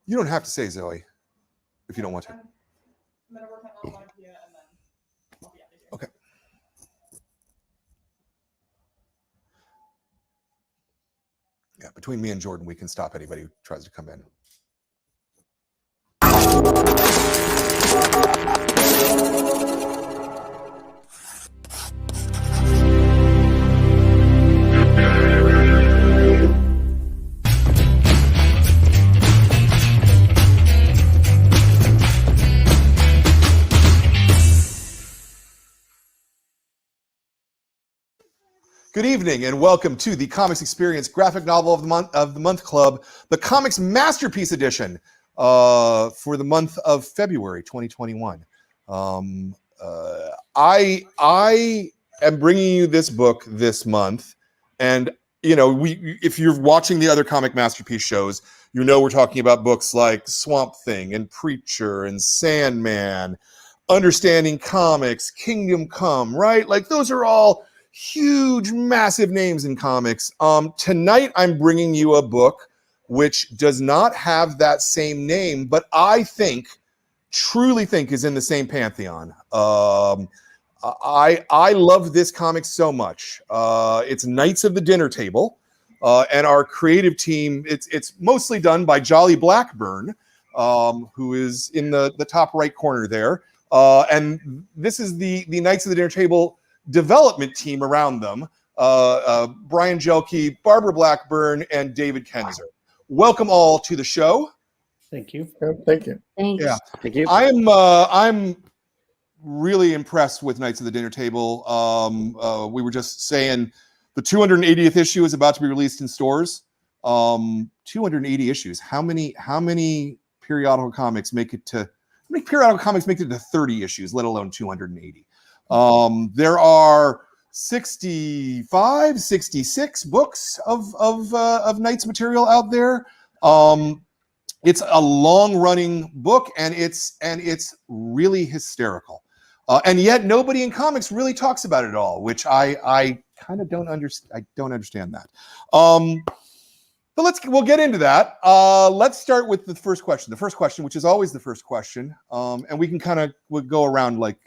You don't have to say, Zoe, if you don't want to. I'm going to work on onomatopoeia and then I'll be out of here. Okay. Yeah, between me and Jordan, we can stop anybody who tries to come in. Good evening and welcome to the Comics Experience Graphic Novel of the Month Club, the Comics Masterpiece Edition for the month of February 2021. I am bringing you this book this month, and if you're watching the other Comic Masterpiece shows, you know we're talking about books like Swamp Thing and Preacher and Sandman, Understanding Comics, Kingdom Come, right? Like those are all huge, massive names in comics. Tonight, I'm bringing you a book which does not have that same name, but I truly think is in the same pantheon. I love this comic so much. It's Knights of the Dinner Table, and our creative team, it's mostly done by Jolly Blackburn, who is in the top right corner there. And this is the Knights of the Dinner Table development team around them, Brian Jelke, Barbara Blackburn, and David Kenzer. Welcome all to the show. Thank you. Thank you. Thanks. Yeah, Thank you. I'm really impressed with Knights of the Dinner Table. We were just saying the 280th issue is about to be released in stores. 280 issues. How many periodical comics make it to? How many periodical comics make it to 30 issues, let alone 280? There are 65, 66 books of Knights material out there. It's a long-running book, and it's really hysterical. And yet nobody in comics really talks about it at all, which I kind of don't understand. I don't understand that. But we'll get into that. Let's start with the first question. The first question, which is always the first question, and we can we'll go around like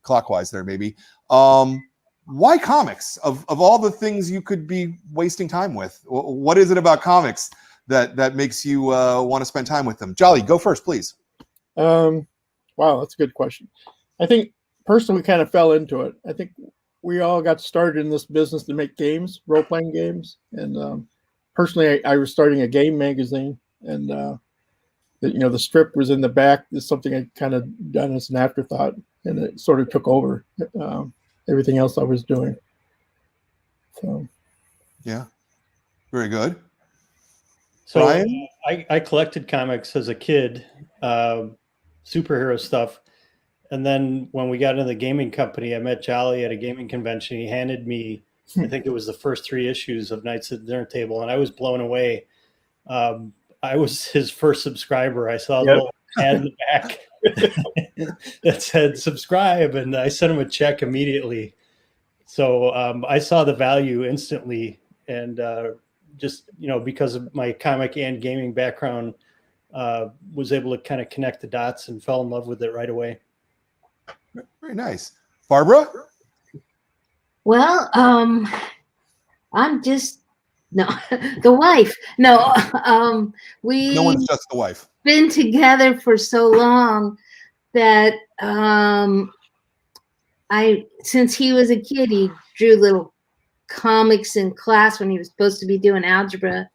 clockwise there, maybe. Why comics? Of all the things you could be wasting time with, what is it about comics that makes you want to spend time with them? Jolly, go first, please. Wow, that's a good question. I think personally we kind of fell into it. I think we all got started in this business to make games, role-playing games. And personally, I was starting a game magazine, and the strip was in the back. Is something I kind of done as an afterthought, and it sort of took over everything else I was doing. So, yeah, very good. So Brian? I collected comics as a kid, superhero stuff. And then when we got into the gaming company, I met Jolly at a gaming convention. He handed me, I think it was the first 3 issues of Knights at the Dinner Table, and I was blown away. I was his first subscriber. I saw a little ad in the back that said subscribe, and I sent him a check immediately. So I saw the value instantly, and just because of my comic and gaming background, was able to kind of connect the dots and fell in love with it right away. Very nice. Barbara? Well, I'm just the wife. No, we. No one's just the wife. Been together for so long that since he was a kid, he drew little comics in class when he was supposed to be doing algebra.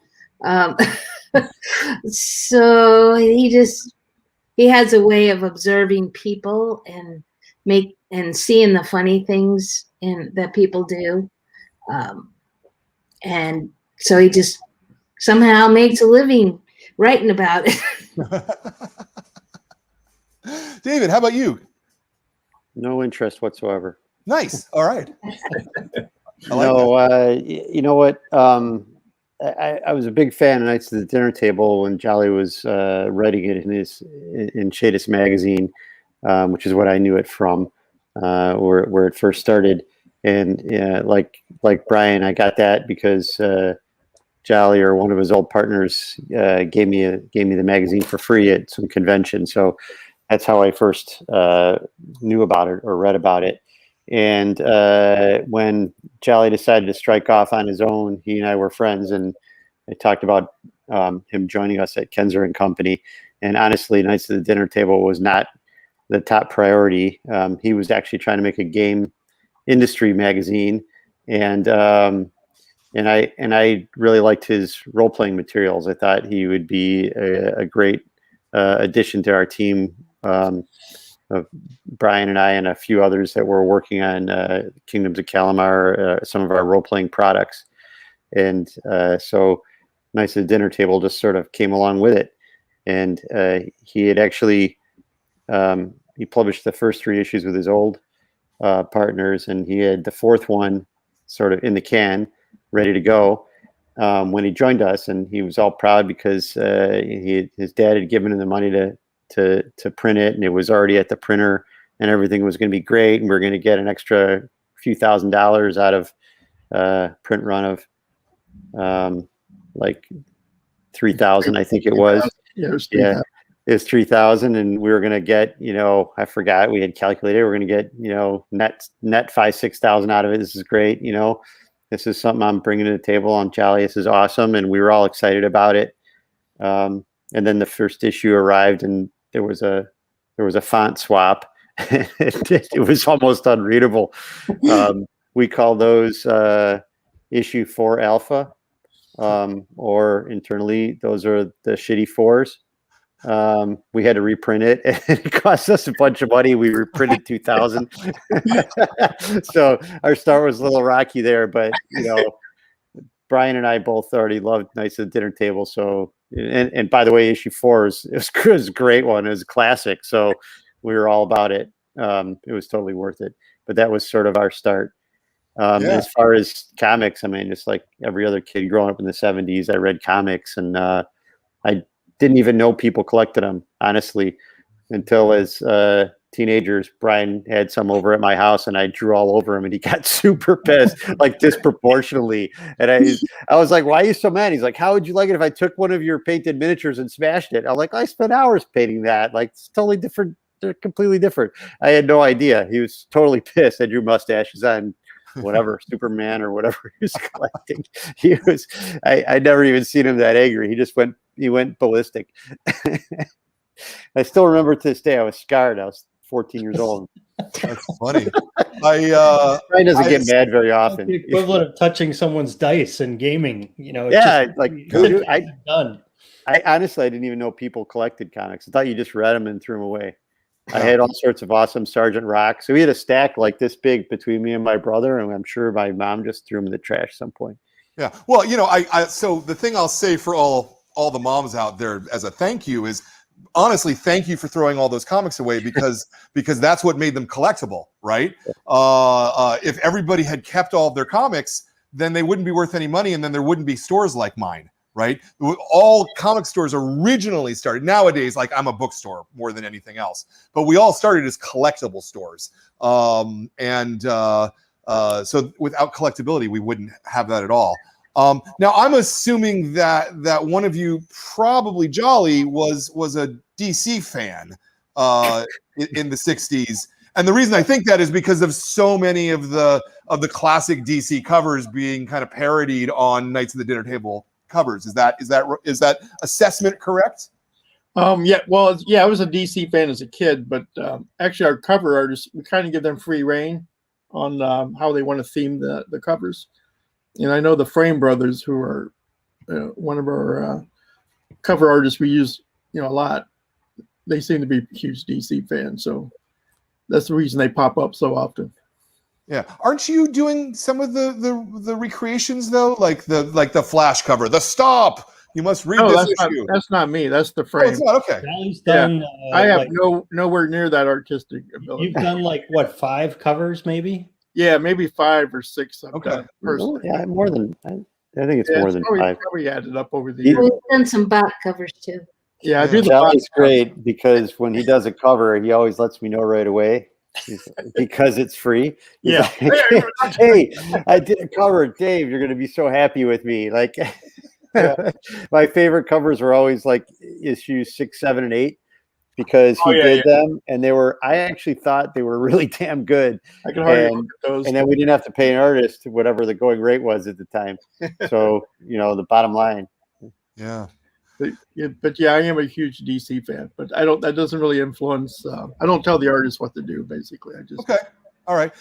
So he has a way of observing people and seeing the funny things that people do. And so he just somehow makes a living writing about it. David, how about you? No interest whatsoever. Nice. All right. You know what? I was a big fan of Knights of the Dinner Table when Jolly was writing it in Shadis magazine, which is what I knew it from, where it first started. And like Brian, I got that because Jolly or one of his old partners gave me the magazine for free at some convention. So that's how I first knew about it or read about it. And when Jolly decided to strike off on his own, he and I were friends, and I talked about him joining us at Kenzer and Company. And honestly, Knights of the Dinner Table was not the top priority. He was actually trying to make a game industry magazine, and I really liked his role playing materials. I thought he would be a great addition to our team. Of Brian and I and a few others that were working on Kingdoms of Calamar, some of our role playing products, and so Knights of the Dinner Table just sort of came along with it. And he had actually he published the first 3 issues with his old partners, and he had the 4th one sort of in the can, ready to go when he joined us. And he was all proud because his dad had given him the money to print it, and it was already at the printer, and everything was going to be great, and we're going to get an extra few $1,000s out of print run of like 3,000, I think it was. Yeah, it was 3,000. It was 3,000, and we were going to get, I forgot, we had calculated, we're going to get, net 5,000-6,000 out of it. This is great. This is something I'm bringing to the table on Jolly. This is awesome. And we were all excited about it. And then the first issue arrived, and there was a font swap. It was almost unreadable. We call those issue 4 alpha, or internally, those are the shitty 4s. We had to reprint it, and it cost us a bunch of money. We reprinted 2,000. So our start was a little rocky there, but Brian and I both already loved Knights of the Dinner Table. So, and by the way, issue 4 was a great one. It was a classic. So we were all about it. It was totally worth it. But that was sort of our start. As far as comics, I mean, just like every other kid growing up in the 70s, I read comics, and I didn't even know people collected them, honestly, until as teenagers, Brian had some over at my house, and I drew all over him, and he got super pissed, like disproportionately. And I was like, "Why are you so mad?" He's like, "How would you like it if I took one of your painted miniatures and smashed it?" I'm like, "I spent hours painting that. Like, it's totally different. They're completely different." I had no idea. He was totally pissed. I drew mustaches on whatever Superman or whatever he was collecting. I never even seen him that angry. He went ballistic. I still remember to this day, I was scarred. I was 14 years old. That's funny. Brian doesn't get mad very often. The equivalent of touching someone's dice in gaming, done. I honestly, I didn't even know people collected comics. I thought you just read them and threw them away. I had all sorts of awesome Sergeant Rock. So we had a stack like this big between me and my brother, and I'm sure my mom just threw them in the trash at some point. Yeah. Well, so the thing I'll say for all the moms out there as a thank you is, honestly, thank you for throwing all those comics away, because that's what made them collectible, right? If everybody had kept all of their comics, then they wouldn't be worth any money, and then there wouldn't be stores like mine, right? All comic stores originally started. Nowadays, like, I'm a bookstore more than anything else, but we all started as collectible stores. So without collectability, we wouldn't have that at all. Now, I'm assuming that one of you, probably Jolly, was a DC fan in the 60s. And the reason I think that is because of so many of the classic DC covers being kind of parodied on Knights of the Dinner Table covers. Is that assessment correct? I was a DC fan as a kid, but actually our cover artists, we kind of give them free reign on how they want to theme the covers. And I know the Frame Brothers, who are one of our cover artists we use a lot, they seem to be huge DC fans. So that's the reason they pop up so often. Yeah, aren't you doing some of the recreations though, like the Flash cover, the Stop? You must read this issue. That's not me. That's the Frame. Oh, it's not, okay. Sally's done. I have nowhere near that artistic ability. You've done like what, 5 covers, maybe? Yeah, maybe 5 or 6. Okay. Personally. Yeah, more than. I think it's more than 5. Probably added up over the years. We've done some back covers too. Yeah, I do. Jolly's great because when he does a cover, he always lets me know right away because it's free. He's Yeah. like, hey, I did a cover, Dave. You're going to be so happy with me. Like, My favorite covers were always like issues 6, 7, and 8 because he Oh, yeah, did them, and they were. I actually thought they were really damn good. I can hardly And, look at those. and then we didn't have to pay an artist whatever the going rate was at the time. So the bottom line. Yeah. But yeah, I am a huge DC fan. But I don't. That doesn't really influence. I don't tell the artist what to do. Basically, I just. Okay. All right.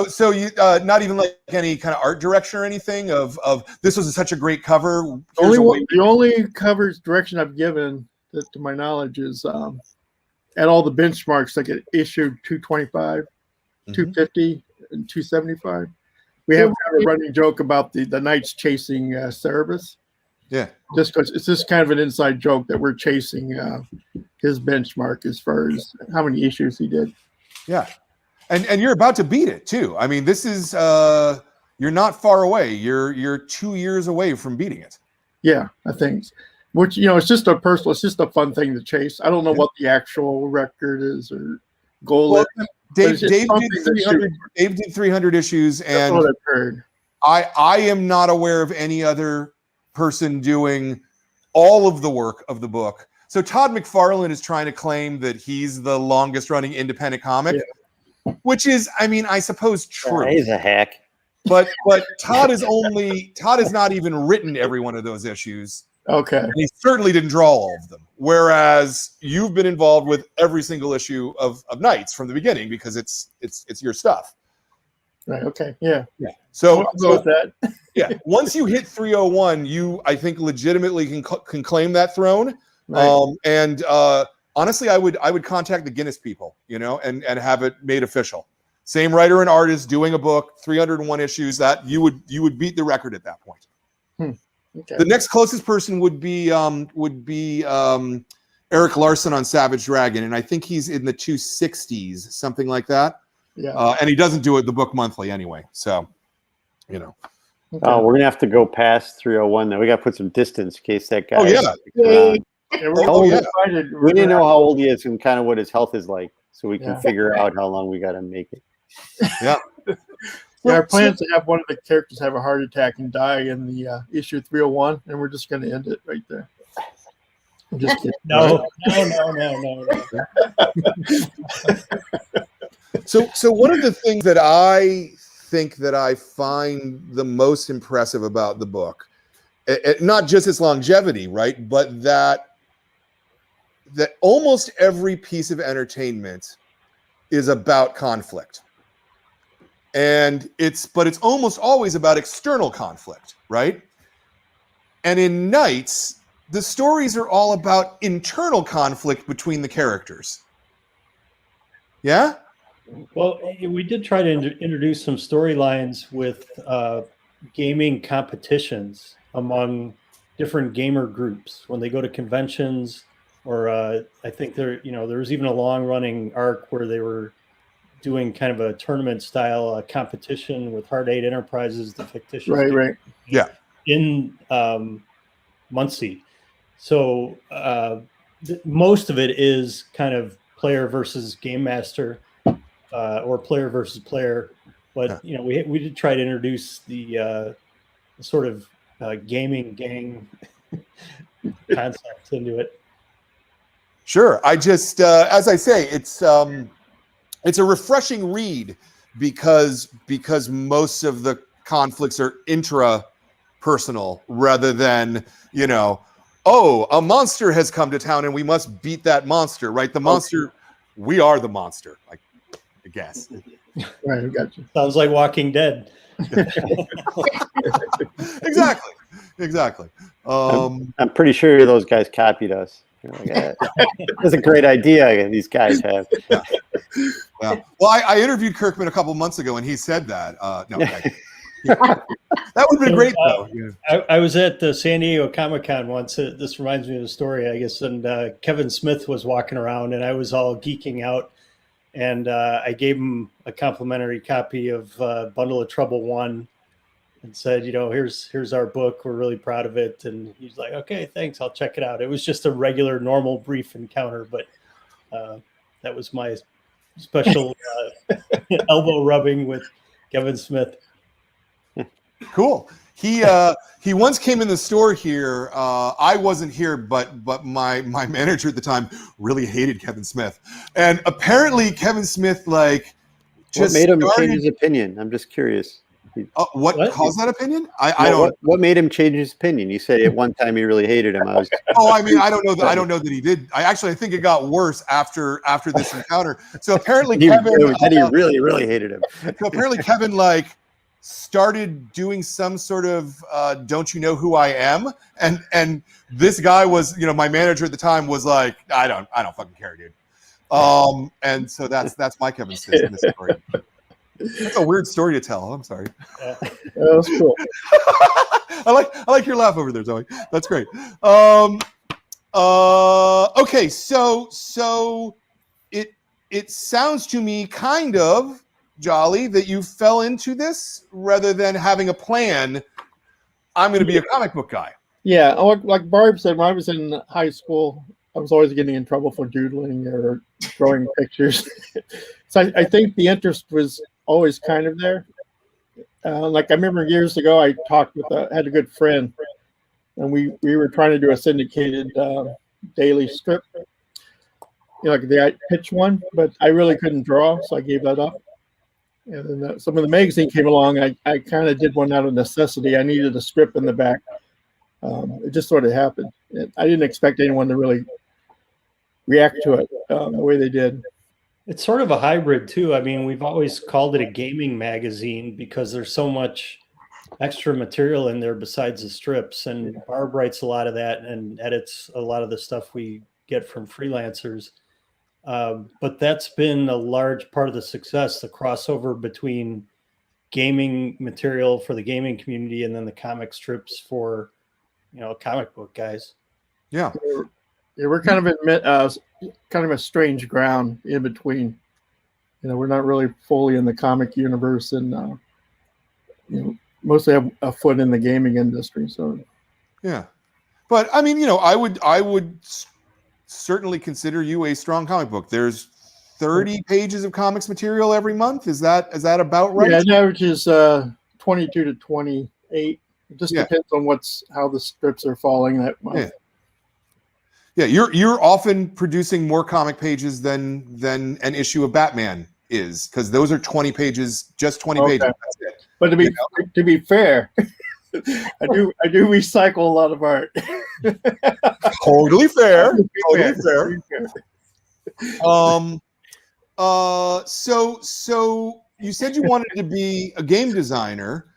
So you not even like any kind of art direction or anything of this was such a great cover. The only covers direction I've given, to my knowledge, is at all the benchmarks like at issue 225, 250, and 275. We have kind of a running joke about the knights chasing Cerebus. Yeah. Just because it's just kind of an inside joke that we're chasing his benchmark as far as how many issues he did. Yeah. And you're about to beat it too. I mean, this is you're not far away. You're 2 years away from beating it. Yeah, I think. Which it's just it's just a fun thing to chase. I don't know what the actual record is or goal is. Dave did 300. Dave did 300 issues, and that's what I've heard. I am not aware of any other person doing all of the work of the book. So Todd McFarlane is trying to claim that he's the longest running independent comic. Yeah. Which is, I mean, I suppose true. He's a hack. But Todd has not even written every one of those issues. Okay. And he certainly didn't draw all of them. Whereas you've been involved with every single issue of Knights from the beginning because it's your stuff. Right. Okay. Yeah. Yeah. So I'll go with that. Yeah. Once you hit 301, you I think legitimately can claim that throne. Right. Honestly, I would contact the Guinness people, and have it made official. Same writer and artist doing a book, 301 issues. That you would beat the record at that point. Okay. The next closest person would be Eric Larson on Savage Dragon, and I think he's in the 260s, something like that. Yeah. And he doesn't do it the book monthly anyway, so Okay. Oh, we're gonna have to go past 301. Then we got to put some distance in case that guy. Oh yeah. Yeah, We need to know how old he is and kind of what his health is like, so we can figure out how long we got to make it. Yeah. Our plan is to have one of the characters have a heart attack and die in the issue 301, and we're just going to end it right there. I'm just kidding. No. So one of the things that I think that I find the most impressive about the book, not just its longevity, right, but that almost every piece of entertainment is about conflict. And it's almost always about external conflict, right? And in Knights, the stories are all about internal conflict between the characters. Yeah? Well, we did try to introduce some storylines with gaming competitions among different gamer groups when they go to conventions, or I think there was even a long-running arc where they were doing kind of a tournament style competition with Heart 8 Enterprises, the fictitious right. Yeah. in Muncie. So most of it is kind of player versus game master, or player versus player. But we did try to introduce the sort of gaming gang concept into it. Sure. I just, as I say, it's a refreshing read because most of the conflicts are intra-personal rather than, a monster has come to town and we must beat that monster, right? The monster, we are the monster, I guess. Right, I got you. Sounds like Walking Dead. Exactly. I'm pretty sure those guys copied us. That's a great idea these guys have. Yeah. Well, I interviewed Kirkman a couple months ago, and he said that. No, okay. That would have been great, though. I was at the San Diego Comic-Con once. This reminds me of a story, I guess. And Kevin Smith was walking around, and I was all geeking out. And I gave him a complimentary copy of Bundle of Trouble 1 and said, here's our book. We're really proud of it. And he's like, okay, thanks. I'll check it out. It was just a regular, normal, brief encounter. But that was my special elbow rubbing with Kevin Smith. Cool. He once came in the store here. I wasn't here, but my manager at the time really hated Kevin Smith, and apparently Kevin Smith What made him change his opinion? I'm just curious. What caused that opinion? I Well, don't. What made him change his opinion? You said at one time he really hated him. I mean, I don't know that. I don't know that he did. I think it got worse after this encounter. So apparently, Kevin. He really hated him. So apparently, Kevin started doing some sort of "Don't you know who I am?" and this guy was, my manager at the time was like, I don't fucking care, dude. And so that's my Kevin Smith in this story. That's a weird story to tell. I'm sorry. That was cool. I like your laugh over there, Zoe. That's great. Okay, so it sounds to me kind of, Jolly, that you fell into this rather than having a plan. I'm going to be a comic book guy. Yeah, like Barb said, when I was in high school, I was always getting in trouble for doodling or drawing pictures. So I think the interest was always kind of there. Like I remember years ago, I talked with had a good friend, and we were trying to do a syndicated daily strip. I pitched one, but I really couldn't draw, so I gave that up. And then some of the magazine came along. I kind of did one out of necessity. I needed a strip in the back. It just sort of happened. I didn't expect anyone to really react to it the way they did. It's sort of a hybrid too. I mean, we've always called it a gaming magazine because there's so much extra material in there besides the strips. And Barb writes a lot of that and edits a lot of the stuff we get from freelancers. But that's been a large part of the success, the crossover between gaming material for the gaming community and then the comic strips for, comic book guys. Yeah. Yeah, we're kind of a strange ground in between. We're not really fully in the comic universe, and mostly have a foot in the gaming industry. So, yeah, but I mean, I would certainly consider you a strong comic book. There's 30 pages of comics material every month. Is that about right? Yeah, it averages 22 to 28. It just depends on how the strips are falling that month. Yeah. Yeah, you're often producing more comic pages than an issue of Batman is, because those are 20 pages, just 20 pages. That's it. But to be fair, I do recycle a lot of art. Totally fair. Totally fair. So you said you wanted to be a game designer.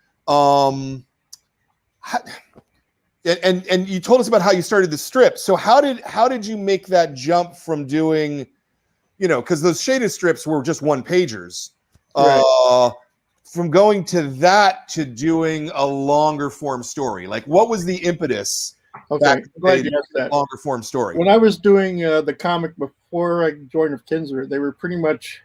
And you told us about how you started the strip. So how did you make that jump from doing, because those shaded strips were just one pagers, right, from going to that to doing a longer form story? Like, what was the impetus? Okay, glad you asked that. Longer form story. When I was doing the comic before I joined with Kinzer, they were pretty much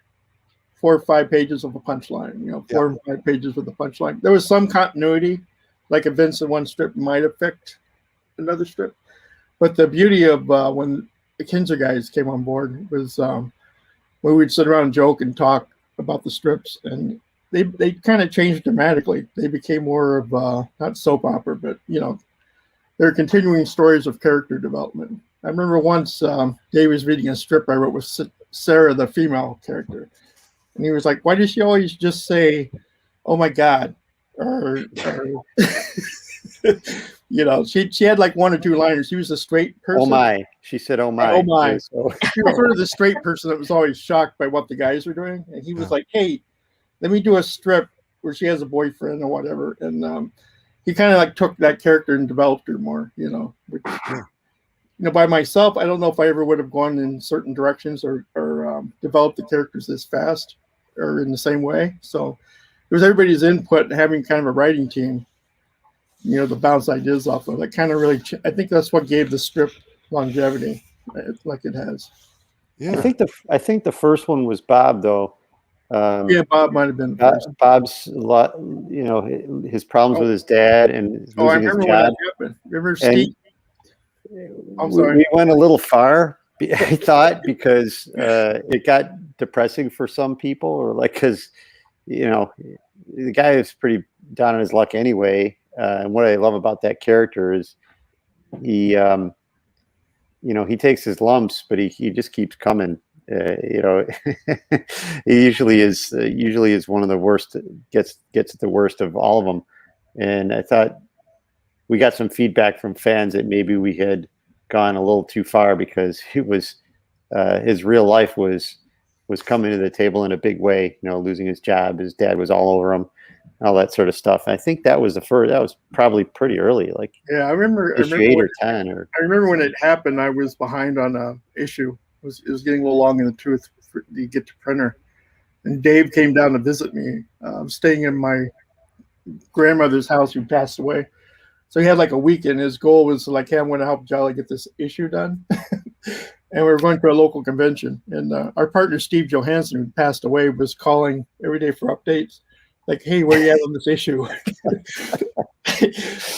4 or 5 pages of a punchline. 4 or 5 pages with a punchline. There was some continuity. Like events in one strip might affect another strip. But the beauty of when the Kinzer guys came on board was when we'd sit around and joke and talk about the strips, and they kind of changed dramatically. They became more of not soap opera, but they're continuing stories of character development. I remember once Dave was reading a strip I wrote with Sarah, the female character, and he was like, "Why does she always just say, 'Oh my God'?" Or she had like 1 or 2 liners. She was a straight person. Oh my, she said, "Oh my." Oh my. So she was sort of the straight person that was always shocked by what the guys were doing, and he was like, "Hey, let me do a strip where she has a boyfriend or whatever." And he kind of like took that character and developed her more. Which, by myself, I don't know if I ever would have gone in certain directions or developed the characters this fast or in the same way. So it was everybody's input, having kind of a writing team, to bounce ideas off of. That kind of really, I think that's what gave the strip longevity, like it has. Yeah, I think the first one was Bob, though. Bob might have been Bob's a lot. His problems with his dad and I losing remember his when job. that happened. Remember Steve? I'm sorry. We went a little far, I thought, because it got depressing for some people, or like because the guy is pretty down on his luck anyway. And what I love about that character is he, he takes his lumps, but he just keeps coming. He usually is one of the worst, gets the worst of all of them. And I thought we got some feedback from fans that maybe we had gone a little too far, because it was his real life was coming to the table in a big way. Losing his job, his dad was all over him, all that sort of stuff. And I think that was that was probably pretty early, like Yeah, I remember issue 8 or 10. Or I remember when it happened, I was behind on a issue. It was getting a little long in the tooth to get to printer. And Dave came down to visit me. I'm staying in my grandmother's house who passed away. So he had like a weekend. His goal was like, hey, I'm going to help Jolly get this issue done. And we were going to a local convention. And our partner, Steve Johansson, who passed away, was calling every day for updates. Like, hey, where are you at on this issue?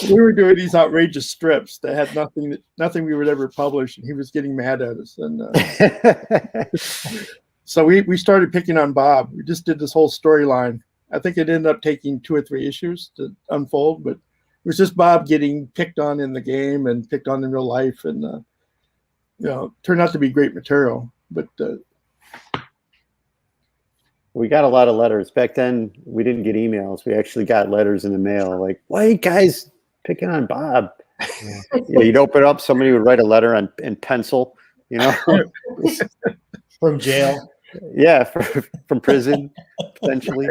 We were doing these outrageous strips that had nothing we would ever publish, and he was getting mad at us. And so we started picking on Bob. We just did this whole storyline. I think it ended up taking 2 or 3 issues to unfold, but it was just Bob getting picked on in the game and picked on in real life, and turned out to be great material. But we got a lot of letters back then. We didn't get emails. We actually got letters in the mail. Like, why are you guys picking on Bob? You'd open up, somebody would write a letter in pencil, From jail. Yeah, from prison, potentially.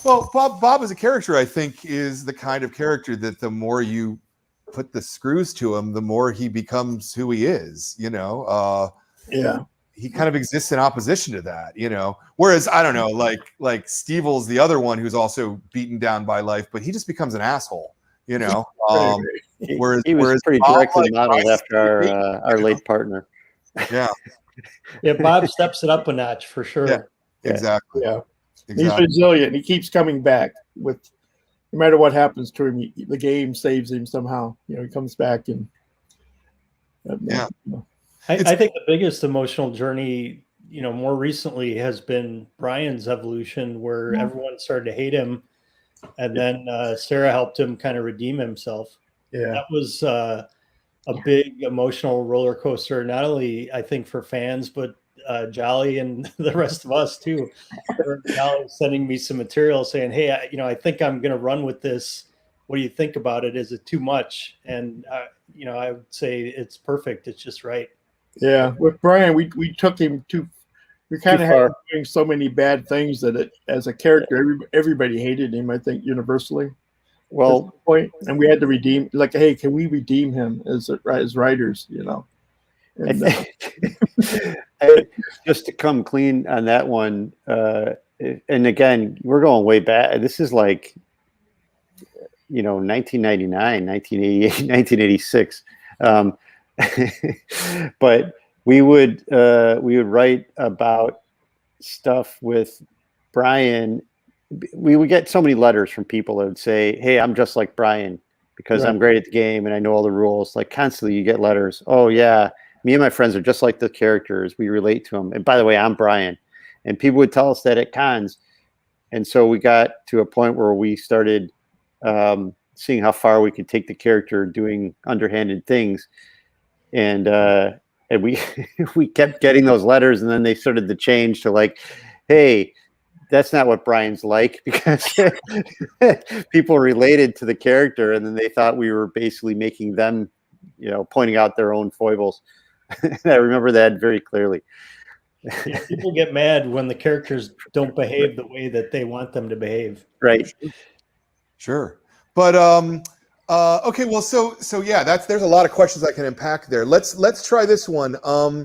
Well, Bob as a character, I think, is the kind of character that the more you put the screws to him, the more he becomes who he is. yeah. He kind of exists in opposition to that, Whereas I don't know, like Stevel's the other one who's also beaten down by life, but he just becomes an asshole, Whereas he was pretty directly modeled after our late partner. Yeah. Yeah, Bob steps it up a notch for sure. Yeah, exactly. Yeah. Exactly. He's resilient. He keeps coming back no matter what happens to him. The game saves him somehow. He comes back and yeah. I think the biggest emotional journey, more recently has been Brian's evolution, where everyone started to hate him, and then Sarah helped him kind of redeem himself. Yeah. That was a big emotional roller coaster, not only I think for fans, but Jolly and the rest of us too. Jolly sending me some material saying, hey, I think I'm going to run with this. What do you think about it? Is it too much? And, I would say it's perfect. It's just right. Yeah. With Brian, we took him we kind of had him doing so many bad things that as a character, everybody hated him, I think, universally. Well, point, and we had to redeem, like, hey, can we redeem him as writers, And, just to come clean on that one, and again, we're going way back. This is like, 1999, 1988, 1986. But we would write about stuff with Brian. We would get so many letters from people that would say, hey, I'm just like Brian because I'm great at the game and I know all the rules. Like constantly you get letters. Oh yeah, me and my friends are just like the characters. We relate to them. And by the way, I'm Brian. And people would tell us that at cons. And so we got to a point where we started seeing how far we could take the character doing underhanded things. And we we kept getting those letters, and then they started to change to like, hey, that's not what Brian's like, because people related to the character, and then they thought we were basically making them, pointing out their own foibles. I remember that very clearly. Yeah, people get mad when the characters don't behave the way that they want them to behave. Right. Sure. But okay, well, so yeah, there's a lot of questions I can unpack there. Let's try this one. Okay,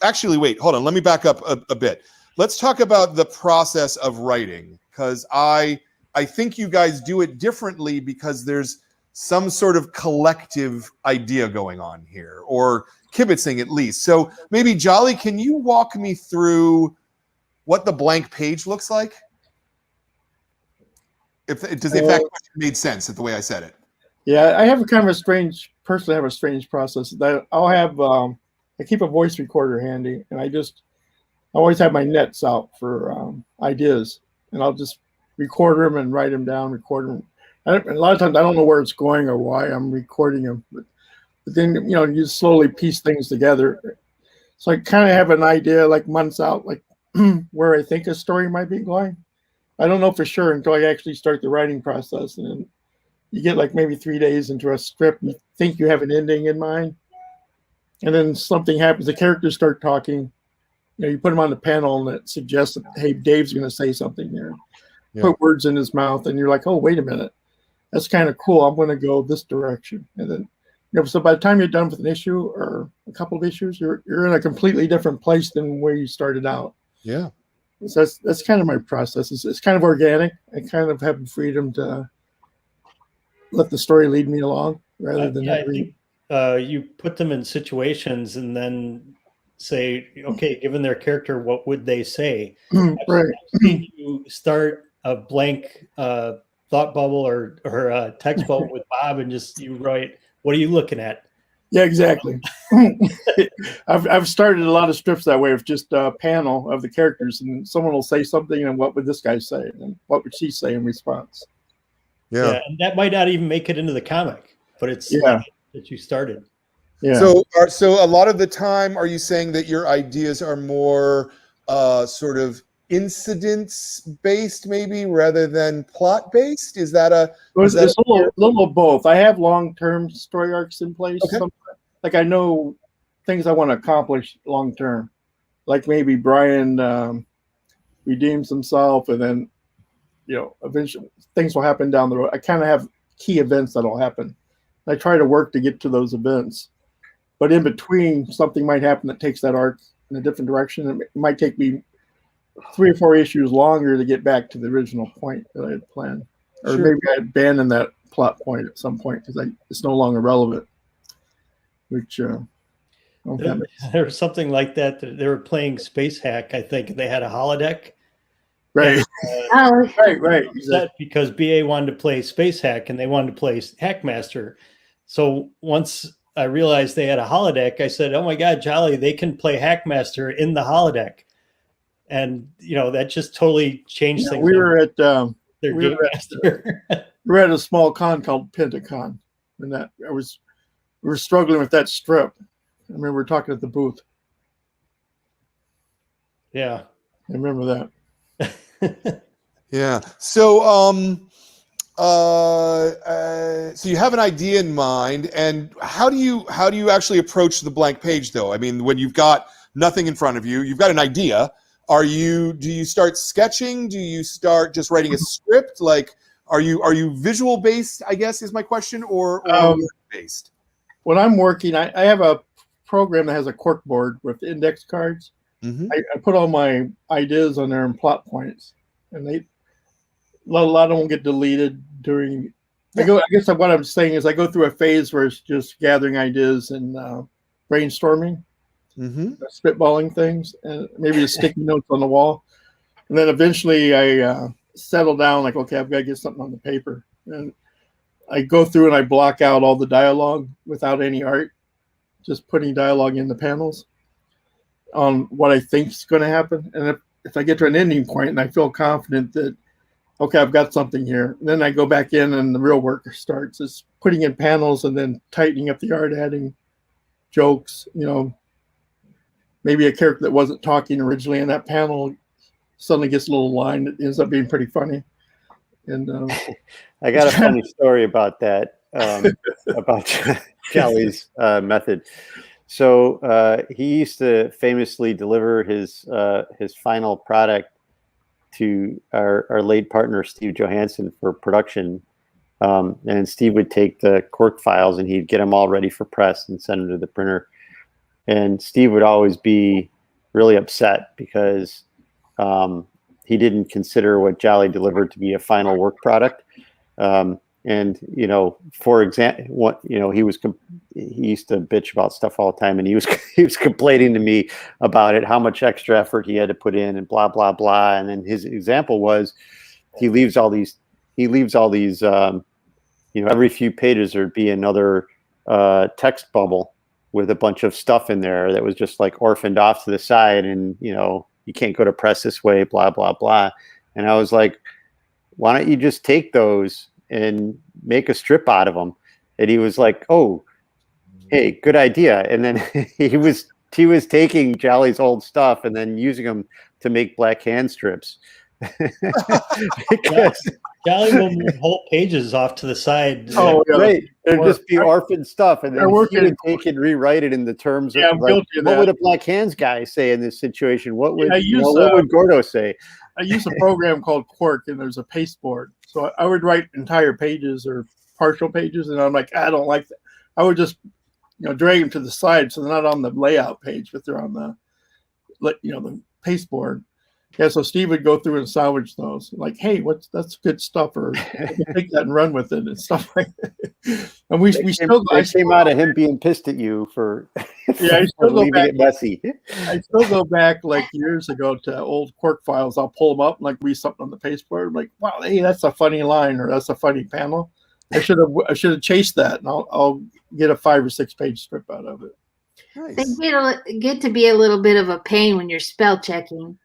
actually, wait, hold on. Let me back up a bit. Let's talk about the process of writing, because I think you guys do it differently because there's some sort of collective idea going on here, or kibitzing at least. So maybe Jolly, can you walk me through what the blank page looks like? If that question made sense the way I said it. Yeah, I have a kind of a strange process. That I'll have I keep a voice recorder handy, and I always have my nets out for ideas, and I'll just record them and write them down, record them. A lot of times I don't know where it's going or why I'm recording them, but then, you slowly piece things together. So I kind of have an idea like months out, like where I think a story might be going. I don't know for sure until I actually start the writing process. And then you get like maybe 3 days into a script, you think you have an ending in mind. And then something happens, the characters start talking. You put them on the panel and it suggests that, hey, Dave's going to say something there. Yeah. Put words in his mouth and you're like, oh, wait a minute. That's kind of cool. I'm going to go this direction. And then, so by the time you're done with an issue or a couple of issues, you're in a completely different place than where you started out. Yeah. So that's kind of my process. It's kind of organic. I kind of have the freedom to let the story lead me along rather than I think you put them in situations and then say, okay, given their character, what would they say? Right. I've seen you start a blank thought bubble or a text bubble with Bob and just you write, what are you looking at? Yeah, exactly. I've started a lot of strips that way of just a panel of the characters, and someone will say something, and what would this guy say, and what would she say in response? Yeah. And that might not even make it into the comic, but it's Yeah. that you started. Yeah. So a lot of the time, are you saying that your ideas are more sort of incidents based, maybe, rather than plot based? Is that a? It's a little of both. I have long-term story arcs in place. Okay. Like I know things I want to accomplish long-term. Like maybe Brian redeems himself, and then eventually things will happen down the road. I kind of have key events that'll happen. I try to work to get to those events, but in between, something might happen that takes that arc in a different direction. It might take me 3 or 4 issues longer to get back to the original point that I had planned. Or Sure. maybe I abandon that plot point at some point because it's no longer relevant. Which There was something like that. They were playing Space Hack, I think, and they had a holodeck. right, Oh, right. That because BA wanted to play Space Hack and they wanted to play Hackmaster. So once I realized they had a holodeck, I said, "Oh my God, Jolly, they can play Hackmaster in the holodeck," and that just totally changed things. We were at Their we game were master. we were at a small con called Pentacon, and we were struggling with that strip. I remember we were talking at the booth. Yeah. I remember that. Yeah. So so you have an idea in mind, and how do you actually approach the blank page, though? I mean, when you've got nothing in front of you, you've got an idea. Do you start sketching? Do you start just writing a script? Like, are you visual based, I guess is my question, or based? When I'm working, I have a program that has a cork board with index cards. Mm-hmm. I put all my ideas on there and plot points, and a lot of them get deleted during. I guess what I'm saying is I go through a phase where it's just gathering ideas and brainstorming, spitballing things, and maybe the sticky notes on the wall, and then eventually I settle down. Like, okay, I've got to get something on the paper, and I go through and I block out all the dialogue without any art, just putting dialogue in the panels on what I think is going to happen. And if I get to an ending point and I feel confident that, okay, I've got something here, then I go back in and the real work starts. It's putting in panels and then tightening up the art, adding jokes, maybe a character that wasn't talking originally in that panel suddenly gets a little line that ends up being pretty funny. And I got a funny story about that, about Jolly's method. So he used to famously deliver his final product to our late partner Steve Johansson for production, and Steve would take the cork files and he'd get them all ready for press and send them to the printer. And Steve would always be really upset because he didn't consider what Jolly delivered to be a final work product. And for example, he used to bitch about stuff all the time, and he was complaining to me about it, how much extra effort he had to put in, and blah blah blah. And then his example was he leaves all these every few pages there'd be another text bubble with a bunch of stuff in there that was just like orphaned off to the side, and you can't go to press this way, blah blah blah. And I was like, why don't you just take those and make a strip out of them? And he was like, oh, hey, good idea. And then he was taking Jolly's old stuff and then using them to make black hand strips. Because, Jolly will move whole pages off to the side. Oh, yeah. right. There'd just be orphan stuff. And then he would take and rewrite it in the terms of, Yeah, I'm like, guilty of what that. would a black hands guy say in this situation? What would, Yeah, what would Gordo say? I use a program called Quark, and there's a pasteboard. So I would write entire pages or partial pages, and I'm like, I don't like that. I would just, drag them to the side so they're not on the layout page, but they're on the, the pasteboard. Yeah, so Steve would go through and salvage those. Like, hey, that's good stuff, or take that and run with it and stuff like that. And we still came out of him being pissed at you for, yeah, I for still go leaving back. it messy. I still go back like years ago to old Quark files. I'll pull them up and like read something on the pasteboard. I'm like, wow, hey, that's a funny line, or that's a funny panel. I should have chased that, and I'll get a 5 or 6 page strip out of it. Nice. They get to be a little bit of a pain when you're spell checking.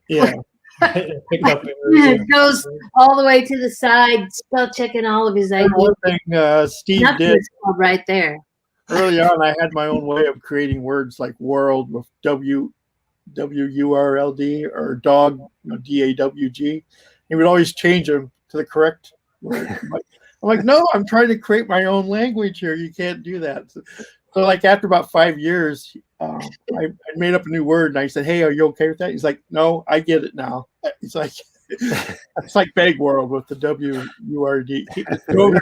Yeah. Pick up It goes all the way to the side, spell checking all of his ideas. One thing Steve Nothing did is called right there. early on, I had my own way of creating words like world with WURLD, or dog, DAWG. He would always change them to the correct word. I'm like, no, I'm trying to create my own language here. You can't do that. So like after about 5 years, I made up a new word, and I said, hey, are you okay with that? He's like, no, I get it now. He's like, it's like Bag World with the WURD. It drove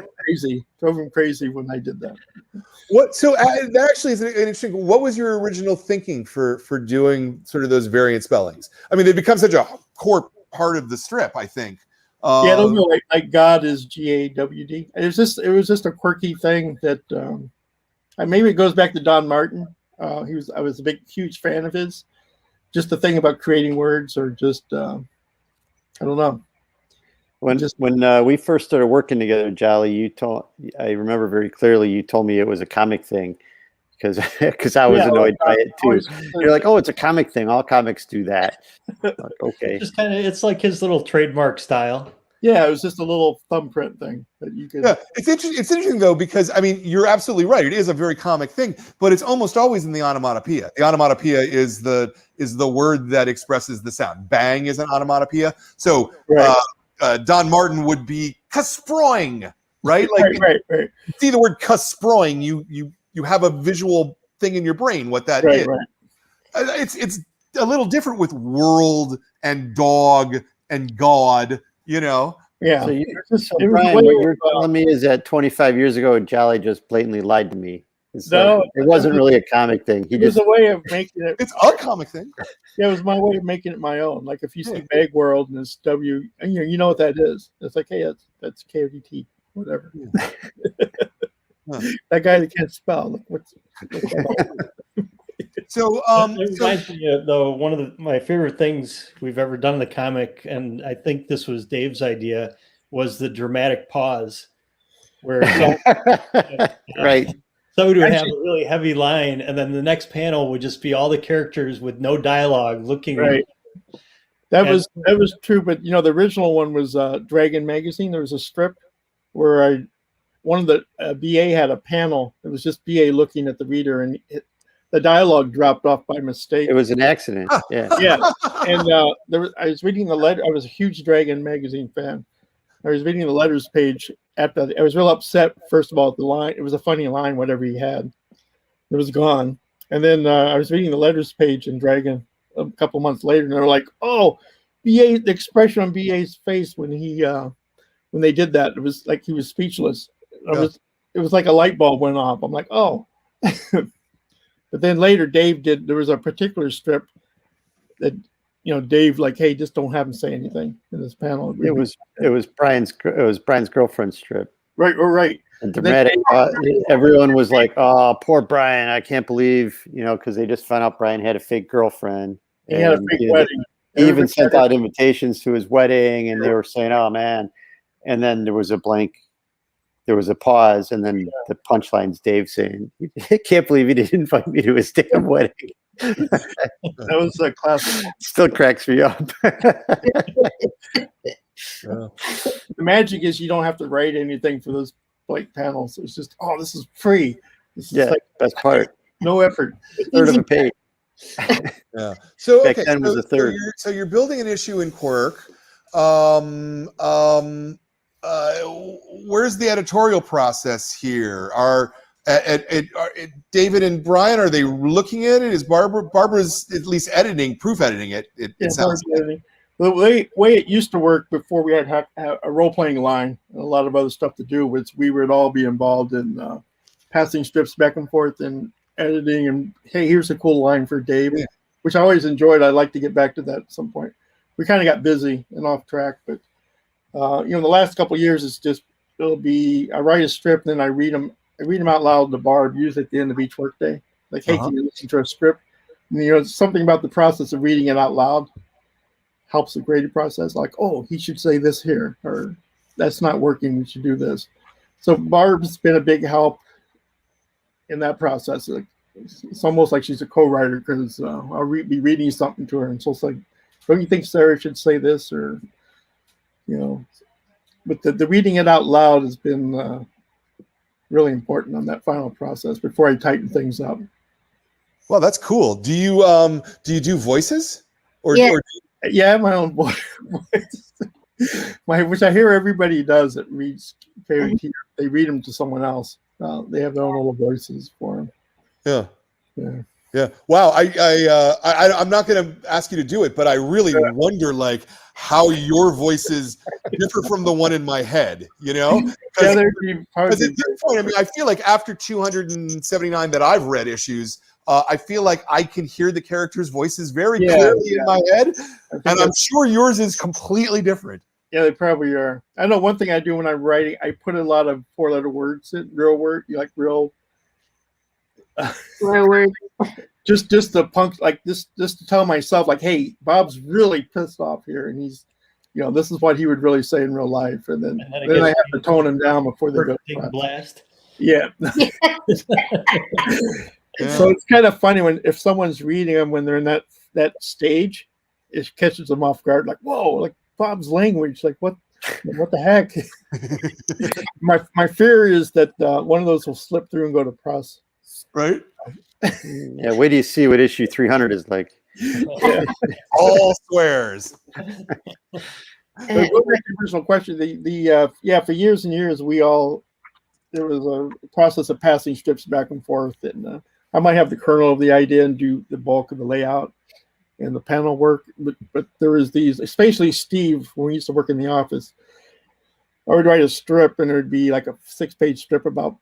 him crazy when I did that. What? So that actually is an interesting. What was your original thinking for doing sort of those variant spellings? I mean, they become such a core part of the strip, I think. Yeah, those are like God is GAWD. It was just a quirky thing that maybe it goes back to Don Martin. I was a huge fan of his. Just the thing about creating words, or just I don't know. When we first started working together, Jolly, I remember very clearly you told me it was a comic thing, because I was annoyed by it too. You're like, oh, it's a comic thing. All comics do that. Like, okay. Just it's like his little trademark style. Yeah, it was just a little thumbprint thing that you could. Yeah, it's interesting though, because I mean, you're absolutely right. It is a very comic thing, but it's almost always in the onomatopoeia. The onomatopoeia is the word that expresses the sound. Bang is an onomatopoeia. So Right. Don Martin would be kasproing, right? Like right. see the word kasproing, you have a visual thing in your brain what that is. Right. It's a little different with world and dog and God. Yeah. So, So Brian, what you're telling me is that 25 years ago, Jolly just blatantly lied to me. No, it wasn't really a comic thing. It was a way of making it. It's a comic thing. Yeah, it was my way of making it my own. Like if you see Bag World and it's W, and you know what that is. It's like, hey, that's KODT, whatever. That guy that can't spell. Like, what's So, It reminds me, though, one of my favorite things we've ever done in the comic, and I think this was Dave's idea, was the dramatic pause, where right. somebody would have a really heavy line, and then the next panel would just be all the characters with no dialogue looking. right. That was true, but the original one was Dragon Magazine. There was a strip where one of the BA had a panel. It was just BA looking at the reader, and the dialogue dropped off by mistake. It was an accident. Yeah. Yeah, and I was reading the letter. I was a huge Dragon Magazine fan. I was reading the letters page after. I was real upset. First of all, the line. It was a funny line. Whatever he had, it was gone. And then I was reading the letters page in Dragon a couple months later, and they were like, "Oh, BA." The expression on BA's face when they did that, it was like he was speechless. It was like a light bulb went off. I'm like, "Oh." But then later, Dave did. There was a particular strip that, Dave like, hey, just don't have him say anything in this panel. It was Brian's girlfriend's strip. Right. And dramatic. Everyone was like, "Oh, poor Brian! I can't believe because they just found out Brian had a fake girlfriend. He had a fake wedding. He even sent out invitations to his wedding, and they were saying, "Oh man!" And then there was a blank. There was a pause, and then the punchline's Dave saying, "I can't believe he didn't invite me to his damn wedding." That was a classic. Still cracks me up. The magic is you don't have to write anything for those blank panels. It's just, oh, this is free. This is Yeah, like best part. no effort. Third of a page. Yeah. So Back okay. then was a third. So you're building an issue in Quirk. Um, um, uh, where's the editorial process here? Are David and Brian, are they looking at it? Is Barbara's at least proof editing it? It sounds like. The way it used to work before we had a role playing line and a lot of other stuff to do was we would all be involved in passing strips back and forth and editing. And hey, here's a cool line for Dave, which I always enjoyed. I'd like to get back to that at some point. We kind of got busy and off track, but the last couple of years it'll be I write a strip, then I read them out loud to Barb, usually at the end of each workday. Like, hey, can you listen to a script? And, something about the process of reading it out loud helps the grading process. Like, oh, he should say this here, or that's not working. We should do this. So Barb's been a big help in that process. It's almost like she's a co-writer because I'll be reading something to her, and so it's like, don't you think Sarah should say this, or But the reading it out loud has been really important on that final process before I tighten things up. Well, that's cool. Do you do voices? Yeah. My own voice. Which I hear everybody does that reads fairy tale. They read them to someone else. They have their own little voices for them. Yeah. Wow. I'm not going to ask you to do it, but I really wonder how your voices differ from the one in my head. Because at this point, I feel like after 279 that I've read issues, I feel like I can hear the characters' voices very clearly in my head, and I'm sure yours is completely different. Yeah, they probably are. I know one thing I do when I'm writing, I put a lot of 4-letter words in, real word, real. Word. Just to punk, just to tell myself, hey, Bob's really pissed off here, and he's, this is what he would really say in real life, and then I have to tone him down before they go to blast. Yeah. So it's kind of funny if someone's reading them when they're in that stage, it catches them off guard. Like, whoa, like Bob's language, like what the heck? My fear is that one of those will slip through and go to press. Right. Yeah. Wait till you see what issue 300 is like. All swears. Personal question. For years and years, there was a process of passing strips back and forth, and I might have the kernel of the idea and do the bulk of the layout and the panel work, but there was these, especially Steve, when we used to work in the office, I would write a strip, and it would be like a 6-page strip about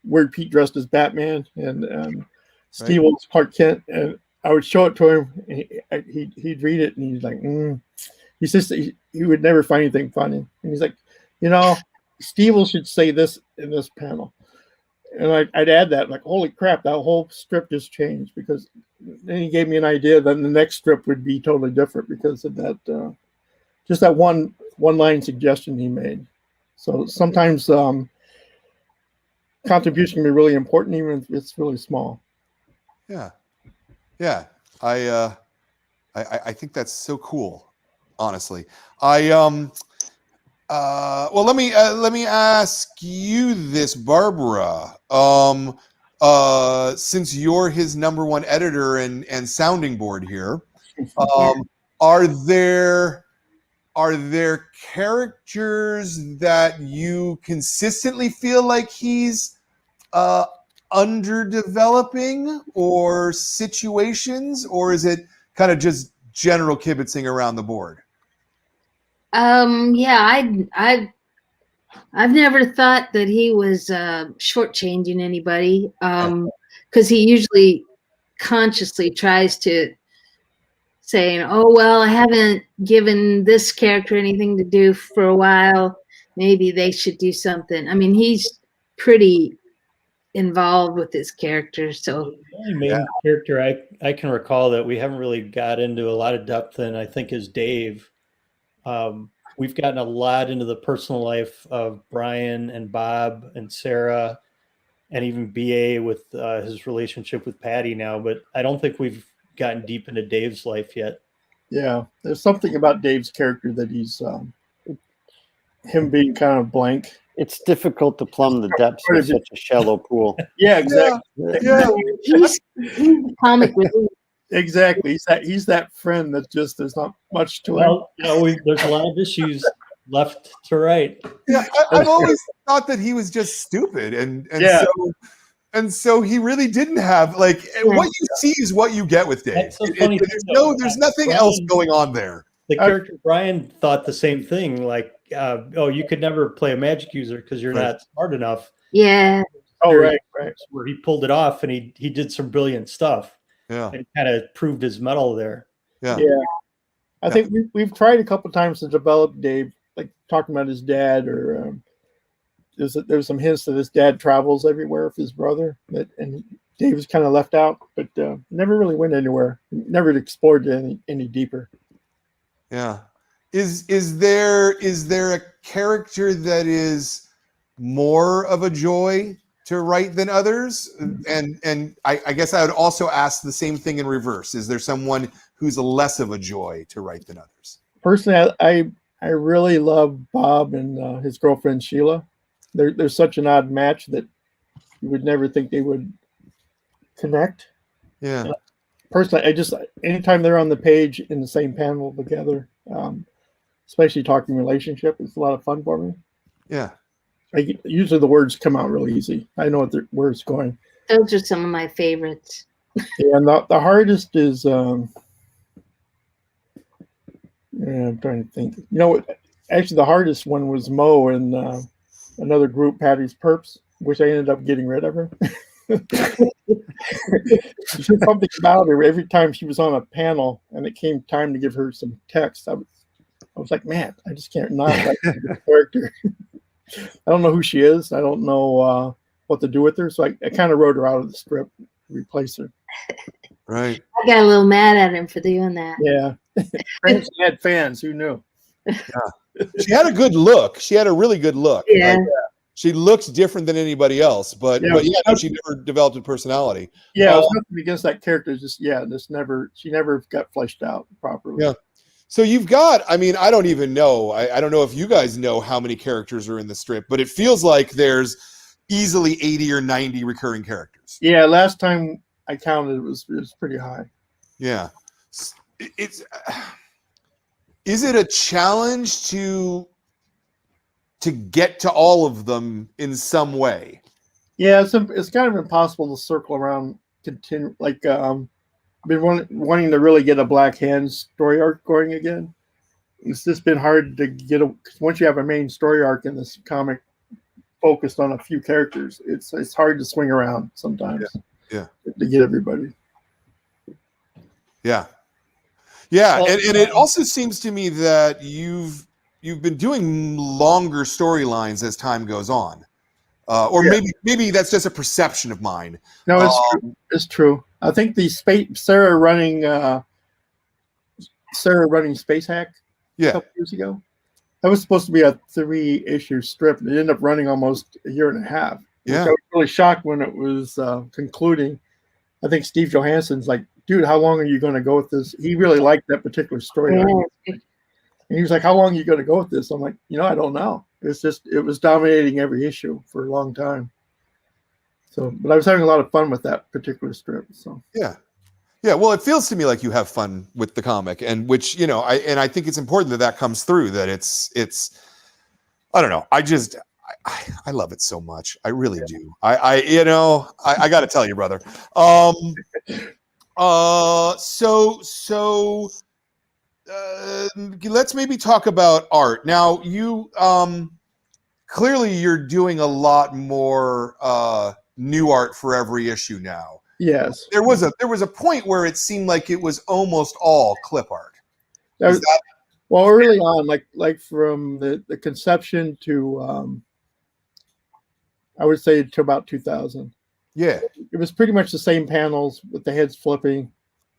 Weird Pete dressed as Batman, and Steve was Clark Kent, and I would show it to him, and he'd read it, and he's like, He's just, he would never find anything funny, and he's like, Steve should say this in this panel. And I'd add that, like, holy crap, that whole strip just changed, because then he gave me an idea. Then the next strip would be totally different because of that, just that one line suggestion he made. So sometimes contribution can be really important, even if it's really small. Yeah. I think that's so cool. Honestly, well, let me ask you this, Barbara. Since you're his #1 editor and sounding board here, are there characters that you consistently feel like he's underdeveloping, or situations, or is it kind of just general kibitzing around the board? I've never thought that he was shortchanging anybody, because he usually consciously tries to saying, oh, well, I haven't given this character anything to do for a while. Maybe they should do something. I mean, he's pretty involved with his character. So the only main character I can recall that we haven't really got into a lot of depth in, I think, is Dave. We've gotten a lot into the personal life of Brian and Bob and Sarah, and even BA with his relationship with Patty now, but I don't think we've gotten deep into Dave's life yet. Yeah, there's something about Dave's character that he's him being kind of blank. It's difficult to plumb the depths of such a shallow pool. Yeah, exactly. Yeah. He's the comic relief. Exactly. He's that friend that just there's not much to him. Well, there's a lot of issues left to right. Yeah, I've always thought that he was just stupid, and Yeah. so he really didn't have like what you see is what you get with Dave. That's so funny There's nothing else going on there. The character Brian thought the same thing. Like, you could never play a magic user because you're not smart enough. Yeah. Oh, right. Where he pulled it off, and he did some brilliant stuff. Yeah, And kind of proved his mettle there. yeah. I think we've tried a couple times to develop Dave, like talking about his dad, or there's some hints that his dad travels everywhere with his brother, and Dave was kind of left out, but never really went anywhere. Never explored any deeper. Yeah. Is there a character that is more of a joy to write than others? And I guess I would also ask the same thing in reverse. Is there someone who's less of a joy to write than others? Personally, I really love Bob and his girlfriend Sheila. They're such an odd match that you would never think they would connect. Yeah. Personally, anytime they're on the page in the same panel together, especially talking relationship, it's a lot of fun for me. Yeah. Usually the words come out really easy. I know where it's going. Those are some of my favorites. Yeah, and the hardest is I'm trying to think. Actually the hardest one was Mo and another group, Patty's Perps, which I ended up getting rid of her. She said something about her every time she was on a panel and it came time to give her some text. I was like, man, I just can't not like this character. I don't know who she is. I don't know what to do with her. So I kind of wrote her out of the script to replace her. Right. I got a little mad at him for doing that. Yeah. She had fans. Who knew? Yeah. She had a good look. She had a really good look. Yeah. Like, she looked different than anybody else, but she never developed a personality. Yeah, it was nothing against that character. She never got fleshed out properly. Yeah. So you've got, I don't even know. I don't know if you guys know how many characters are in the strip, but it feels like there's easily 80 or 90 recurring characters. Yeah, last time I counted, it was pretty high. Yeah. Is it a challenge to get to all of them in some way? Yeah, it's kind of impossible to circle around. I've been wanting to really get a Black Hand story arc going again. It's just been hard to get because once you have a main story arc in this comic focused on a few characters, it's hard to swing around sometimes. Yeah. To get everybody. Yeah. Yeah, and it also seems to me that you've been doing longer storylines as time goes on, or maybe that's just a perception of mine. No, it's true. It's true. I think the Sarah running Space Hack a couple years ago. That was supposed to be a 3-issue strip. It ended up running almost a year and a half. Yeah, I was really shocked when it was concluding. I think Steve Johansson's like, dude, how long are you going to go with this? He really liked that particular story. Yeah. And he was like, how long are you going to go with this? I'm like, I don't know. It was dominating every issue for a long time. So, but I was having a lot of fun with that particular strip. So yeah. Well, it feels to me like you have fun with the comic, and which I think it's important that comes through. That it's I don't know. I love it so much. I really do. I got to tell you, brother. Let's maybe talk about art. Now, you clearly you're doing a lot more new art for every issue now. yes, There was a point where it seemed like it was almost all clip art. well, early on, like from the conception to I would say to about 2000. Yeah. It was pretty much the same panels with the heads flipping,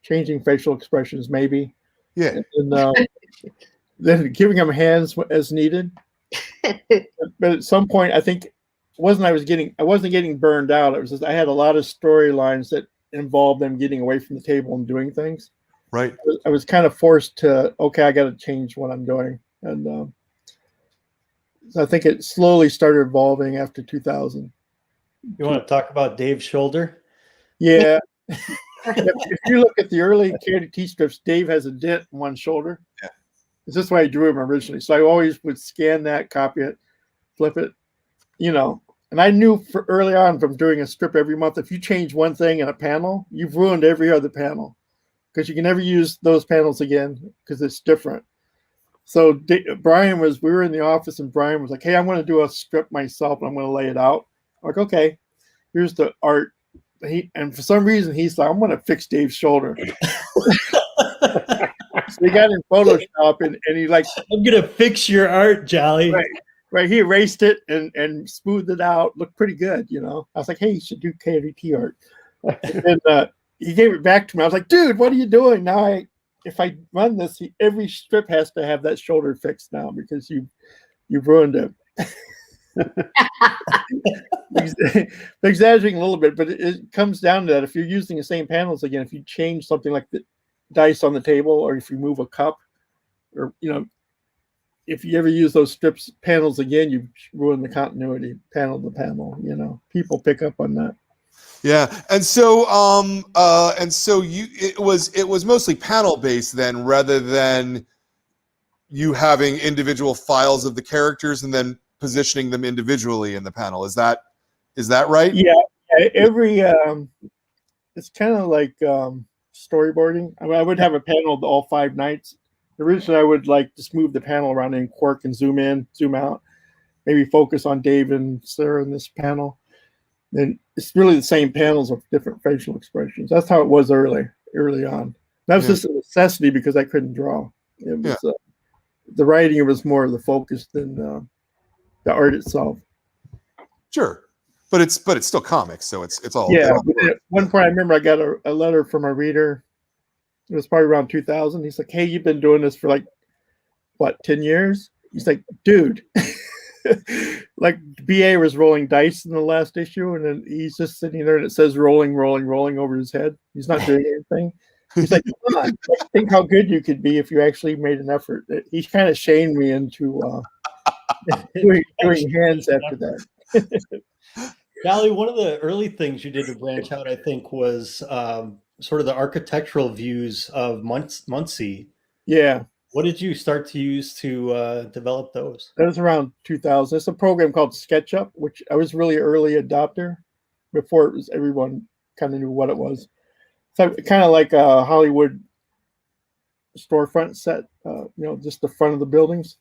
changing facial expressions, maybe. Yeah. And then giving them hands as needed. But at some point, I think I wasn't getting burned out. It was just I had a lot of storylines that involved them getting away from the table and doing things. Right. I was kind of forced to, okay, I got to change what I'm doing. And so I think it slowly started evolving after 2000. You want to talk about Dave's shoulder? Yeah. If you look at the early KDT strips, Dave has a dent in one shoulder. Yeah. It's just why I drew him originally. So I always would scan that, copy it, flip it, And I knew early on from doing a strip every month, if you change one thing in a panel, you've ruined every other panel because you can never use those panels again because it's different. So we were in the office and Brian was like, hey, I'm going to do a strip myself and I'm going to lay it out. I'm like, okay, here's the art. And for some reason, he's like, I'm going to fix Dave's shoulder. So he got in Photoshop and he like, I'm going to fix your art, Jolly. Right. He erased it and smoothed it out. Looked pretty good, I was like, hey, you should do KDT art. And he gave it back to me. I was like, dude, what are you doing? Now if I run this, every strip has to have that shoulder fixed now because you've ruined it. Exaggerating a little bit, but it comes down to that. If you're using the same panels again, if you change something like the dice on the table, or if you move a cup, or if you ever use those strips panels again, you ruin the continuity panel to panel. People pick up on that. Yeah, and so it was mostly panel based then, rather than you having individual files of the characters and then positioning them individually in the panel. Is that right? Yeah. Every it's kind of like storyboarding. I mean, I would have a panel of all 5 nights. Originally, I would like just move the panel around and quirk and zoom in, zoom out, maybe focus on Dave and Sarah in this panel. And it's really the same panels of different facial expressions. That's how it was early on. That was just a necessity because I couldn't draw. It was the writing was more of the focus than the art itself. Sure, but it's still comics, so it's all. Yeah. At one point, I remember I got a letter from a reader. It was probably around 2000. He's like, hey, you've been doing this for like, 10 years? He's like, dude, like BA was rolling dice in the last issue, and then he's just sitting there and it says rolling, rolling, rolling over his head. He's not doing anything. He's like, come on, think how good you could be if you actually made an effort. He kind of shamed me into doing hands after that. Jolly, one of the early things you did to branch out, I think, was sort of the architectural views of Muncie. Yeah. What did you start to use to develop those? That was around 2000. It's a program called SketchUp, which I was really early adopter before it was everyone kind of knew what it was. So kind of like a Hollywood storefront set, just the front of the buildings.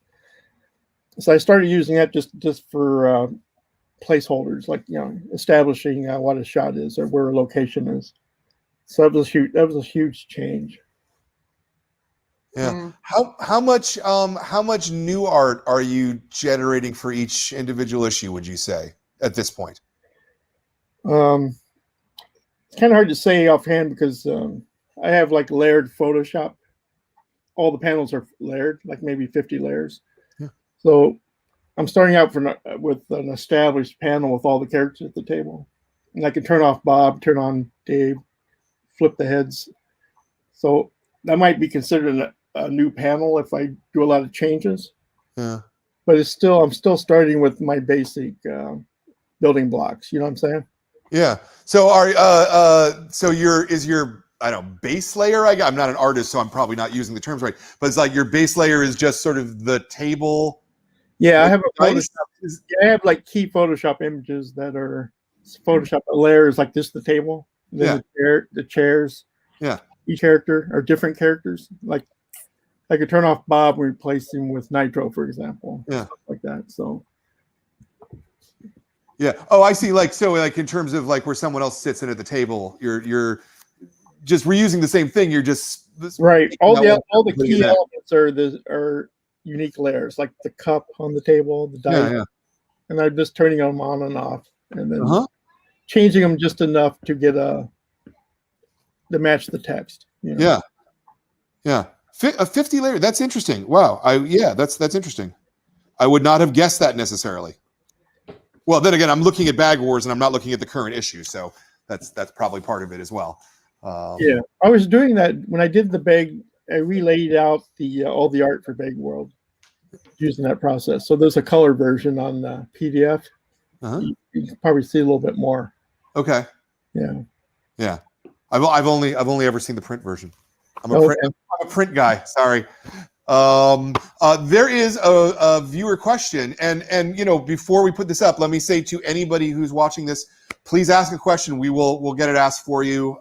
So I started using that just for placeholders, like establishing what a shot is or where a location is. So that was a huge change. Yeah. How much new art are you generating for each individual issue, would you say, at this point? It's kind of hard to say offhand because I have like layered Photoshop. All the panels are layered, like maybe 50 layers. Yeah. So I'm starting out with an established panel with all the characters at the table. And I can turn off Bob, turn on Dave, flip the heads. So that might be considered a new panel if I do a lot of changes. Yeah. But I'm still starting with my basic building blocks. You know what I'm saying? Yeah. So is your I don't know, base layer? I'm not an artist, so I'm probably not using the terms right. But it's like your base layer is just sort of the table. Yeah, I have I have like key Photoshop images that are Photoshop layers like this, the table, then the chairs. Yeah. Each character are different characters. Like I could turn off Bob and replace him with Nitro, for example. Yeah. Stuff like that. So. Yeah. Oh, I see. Like in terms of like where someone else sits in at the table, you're just reusing the same thing. You're just right. All the key elements are unique layers, like the cup on the table, the dice, and I'm just turning them on and off, and then changing them just enough to get to match the text. Yeah. A 50 layer. That's interesting. Wow. That's interesting. I would not have guessed that necessarily. Well, then again, I'm looking at Bag Wars and I'm not looking at the current issue, so that's probably part of it as well. Yeah, I was doing that when I did the Beg. I relayed out the all the art for Beg World using that process. So there's a color version on the PDF. Uh-huh. You can probably see a little bit more. Okay. Yeah. Yeah. I've only ever seen the print version. I'm a Okay. print guy. Sorry. There is a viewer question, and before we put this up, let me say to anybody who's watching this, please ask a question. We'll get it asked for you.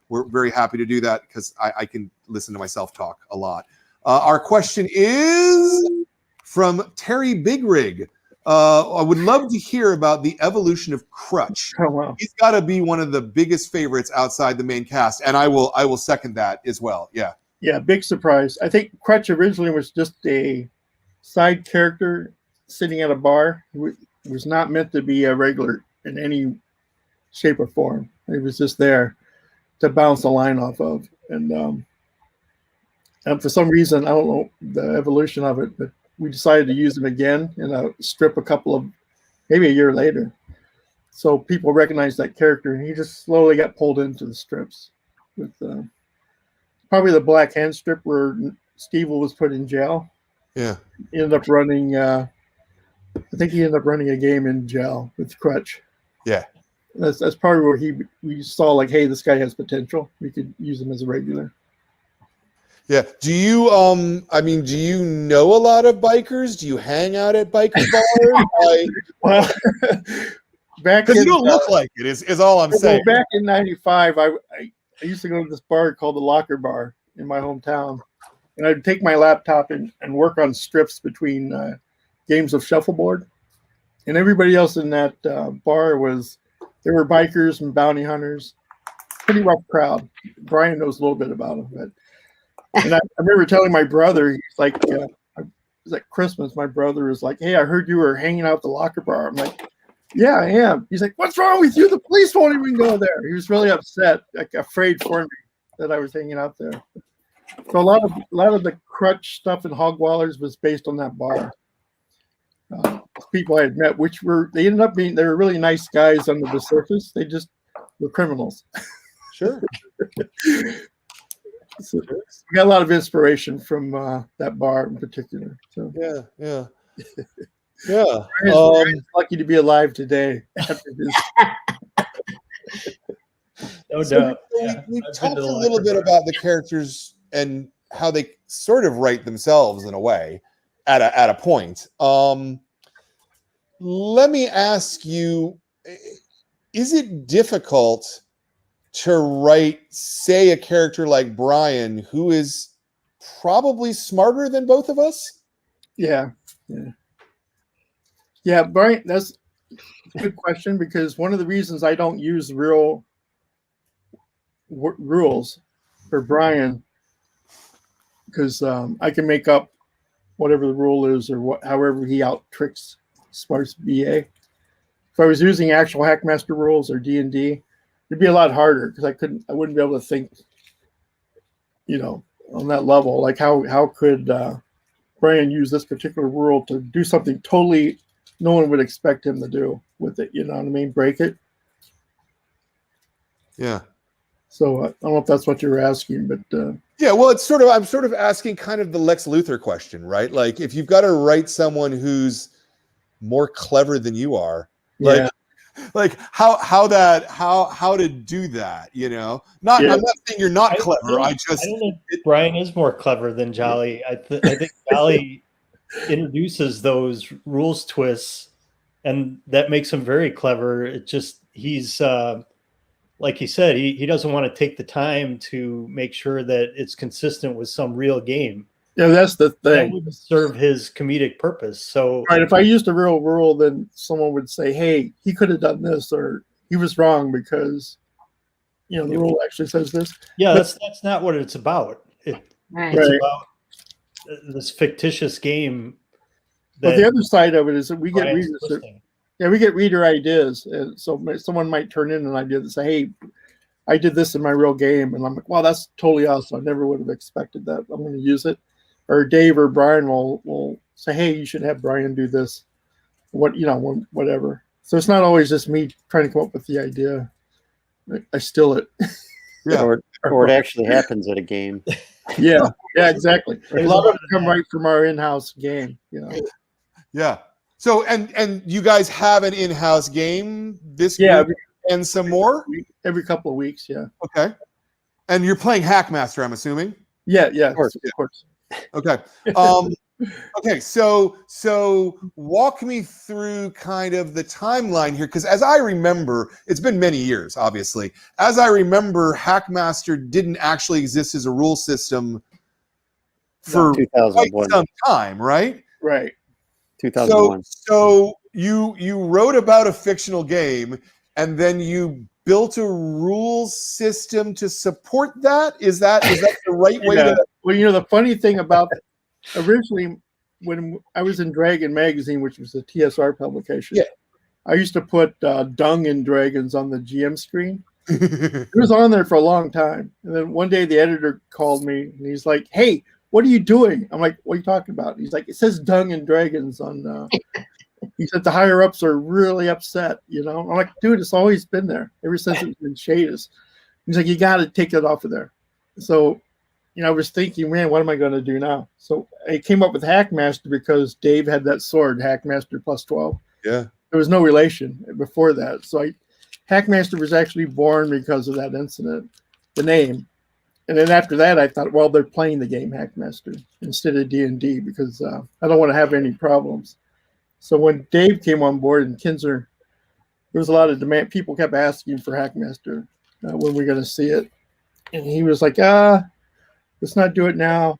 We're very happy to do that because I can listen to myself talk a lot. Our question is from Terry Big Rig. I would love to hear about the evolution of Crutch. Oh wow. He's got to be one of the biggest favorites outside the main cast, and I will second that as well. Yeah. Yeah, big surprise. I think Crutch originally was just a side character sitting at a bar. He was not meant to be a regular in any shape or form. He was just there to bounce a line off of. And for some reason, I don't know the evolution of it, but we decided to use him again in a strip maybe a year later. So people recognized that character, and he just slowly got pulled into the strips with probably the Black Hand strip where Steve was put in jail. Yeah. He ended up running, I think he ended up running a game in jail with Crutch. Yeah. That's probably where we saw like, hey, this guy has potential. We could use him as a regular. Yeah. Do you do you know a lot of bikers? Do you hang out at biker bars? Well, back because you don't look like it is all I'm saying. Back in '95, I used to go to this bar called the Locker Bar in my hometown, and I'd take my laptop and work on strips between games of shuffleboard, and everybody else in that bar there were bikers and bounty hunters. Pretty rough crowd. Brian knows a little bit about them, and I remember telling my brother, he's like, it was at Christmas. My brother was like, "Hey, I heard you were hanging out at the Locker Bar." I'm like, "Yeah, I am." He's like, "What's wrong with you? The police won't even go there." He was really upset, like afraid for me that I was hanging out there. So a lot of the Crutch stuff and Hogwallers was based on that bar. People I had met, they ended up being, they were really nice guys under the surface. They just were criminals. Sure. So we got a lot of inspiration from that bar in particular. So Yeah. Brian's lucky to be alive today after this. No doubt. We talked a little bit about the characters and how they sort of write themselves in a way at a point. Let me ask you, is it difficult to write, say, a character like Brian, who is probably smarter than both of us? Yeah, Brian, that's a good question, because one of the reasons I don't use real rules for Brian, because I can make up whatever the rule is or however he out tricks Smart's BA. If I was using actual Hackmaster rules or D&D, it'd be a lot harder because I wouldn't be able to think, on that level. Like how could Brian use this particular rule to do something totally no one would expect him to do with it? You know what I mean? Break it. Yeah. So I don't know if that's what you were asking, but yeah. Well, I'm sort of asking kind of the Lex Luthor question, right? Like, if you've got to write someone who's more clever than you are, like how to do that, I'm not saying you're not clever. I don't think Brian is more clever than Jolly. I think Jolly introduces those rules twists, and that makes him very clever. It just, he's like he said, he doesn't want to take the time to make sure that it's consistent with some real game. Yeah, that's the thing. That would serve his comedic purpose. So, right, if I used a real rule, then someone would say, "Hey, he could have done this," or "He was wrong because, the rule actually says this." Yeah, that's not what it's about. It's about this fictitious game. But the other side of it is that we get readers. We get reader ideas, and so someone might turn in an idea that say, "Hey, I did this in my real game," and I'm like, "Wow, that's totally awesome! I never would have expected that. I'm going to use it." Or Dave or Brian will say, "Hey, you should have Brian do this." Whatever. So it's not always just me trying to come up with the idea. I steal it. Yeah. or it actually happens at a game. Yeah, exactly. A There's lot a of them come right from our in-house game. Yeah. So and you guys have an in-house game this Yeah, group and some more? every couple of weeks. Yeah, Okay. And you're playing Hackmaster, I'm assuming. yeah, Of course. of course. Okay. Okay. So walk me through kind of the timeline here, because as I remember, it's been many years, obviously. As I remember, Hackmaster didn't actually exist as a rule system for quite 2001. some time, right? Right. 2001. So you wrote about a fictional game, and then you built a rules system to support that. Is that the right way Yeah. to? Well, the funny thing about originally when I was in Dragon Magazine, which was a TSR publication, Yeah. I used to put Dung and Dragons on the GM screen. It was on there for a long time. And then one day the editor called me and he's like, "Hey, what are you doing?" I'm like, "What are you talking about?" He's like, "It says Dung and Dragons on." He said the higher ups are really upset. I'm like, "Dude, it's always been there ever since it was in Shadis." He's like, "You got to take it off of there." So, I was thinking, man, what am I going to do now? So I came up with Hackmaster because Dave had that sword, Hackmaster +12. Yeah. There was no relation before that. So Hackmaster was actually born because of that incident, the name. And then after that, I thought, well, they're playing the game Hackmaster instead of D&D because I don't want to have any problems. So when Dave came on board and Kinzer, there was a lot of demand. People kept asking for Hackmaster when we're going to see it. And he was like, let's not do it now.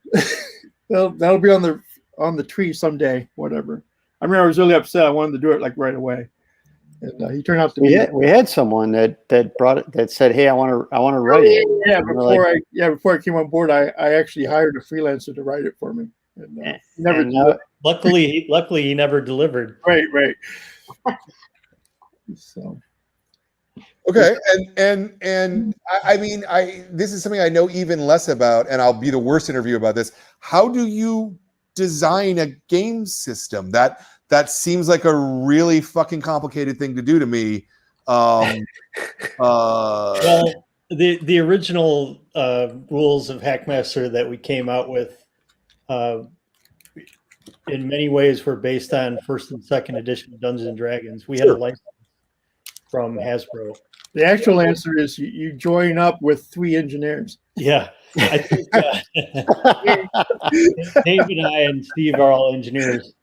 that'll be on the tree someday, whatever. I remember I was really upset. I wanted to do it like right away. And he turned out to be. We had someone that brought it, that said, "Hey, I want to write it." Yeah, And we're before I came on board, I actually hired a freelancer to write it for me. And never and, did it. Luckily, he never delivered. Right. So Okay, and I mean, this is something I know even less about, and I'll be the worst interview about this. How do you design a game system? That seems like a really fucking complicated thing to do to me. Well, the original rules of Hackmaster that we came out with, in many ways, were based on first and second edition of Dungeons and Dragons. We had a license from Hasbro. the actual answer is you join up with 3 engineers. Yeah, I think Dave and I and Steve are all engineers.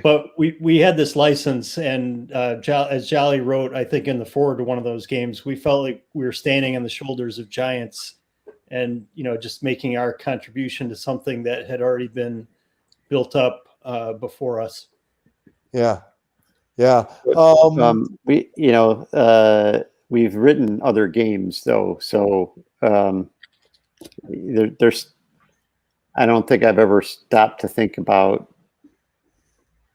But we had this license, and as Jolly wrote, I think in the forward to one of those games, we felt like we were standing on the shoulders of giants, and just making our contribution to something that had already been built up before us. Yeah. We've written other games though, so there's. I don't think I've ever stopped to think about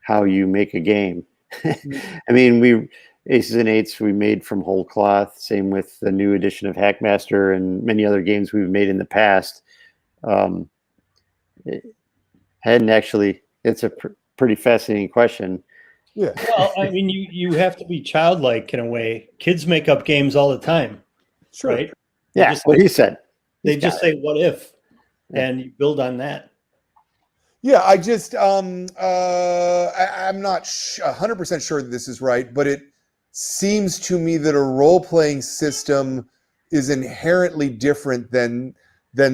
how you make a game. I mean, Aces and Eights we made from whole cloth. Same with the new edition of Hackmaster and many other games we've made in the past. It's a pretty fascinating question. Yeah. Well, I mean, you have to be childlike in a way. Kids make up games all the time, Sure. right? Yeah, what he said. They just say, "What if?" and you build on that. Yeah, I just I'm not 100% sure that this is right, but it seems to me that a role-playing system is inherently different than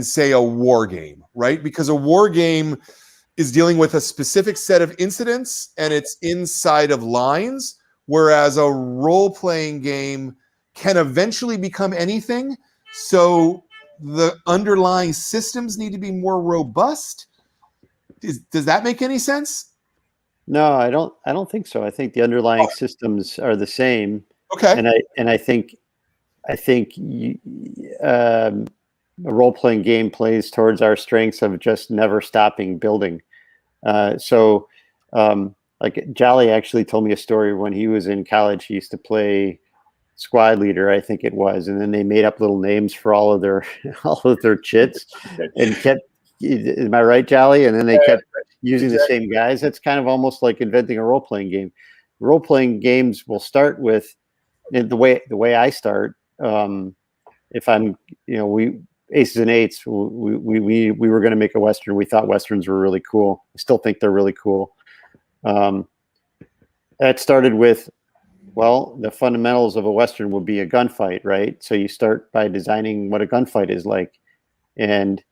say a war game, right? Because a war game is dealing with a specific set of incidents and it's inside of lines, whereas a role-playing game can eventually become anything. So the underlying systems need to be more robust. Does that make any sense? No, I don't think so. I think the underlying systems are the same. Okay. And I think a role-playing game plays towards our strengths of just never stopping building. Like Jolly actually told me a story when he was in college. He used to play squad leader, I think it was, and then they made up little names for all of their chits and kept. Am I right, Jolly? And then they kept using the same guys. That's kind of almost like inventing a role-playing game. Role-playing games will start with the way I start. if I'm, we Aces and Eights, we were going to make a Western. We thought Westerns were really cool. I still think they're really cool. That started with, well, the fundamentals of a Western would be a gunfight, right? So you start by designing what a gunfight is like, and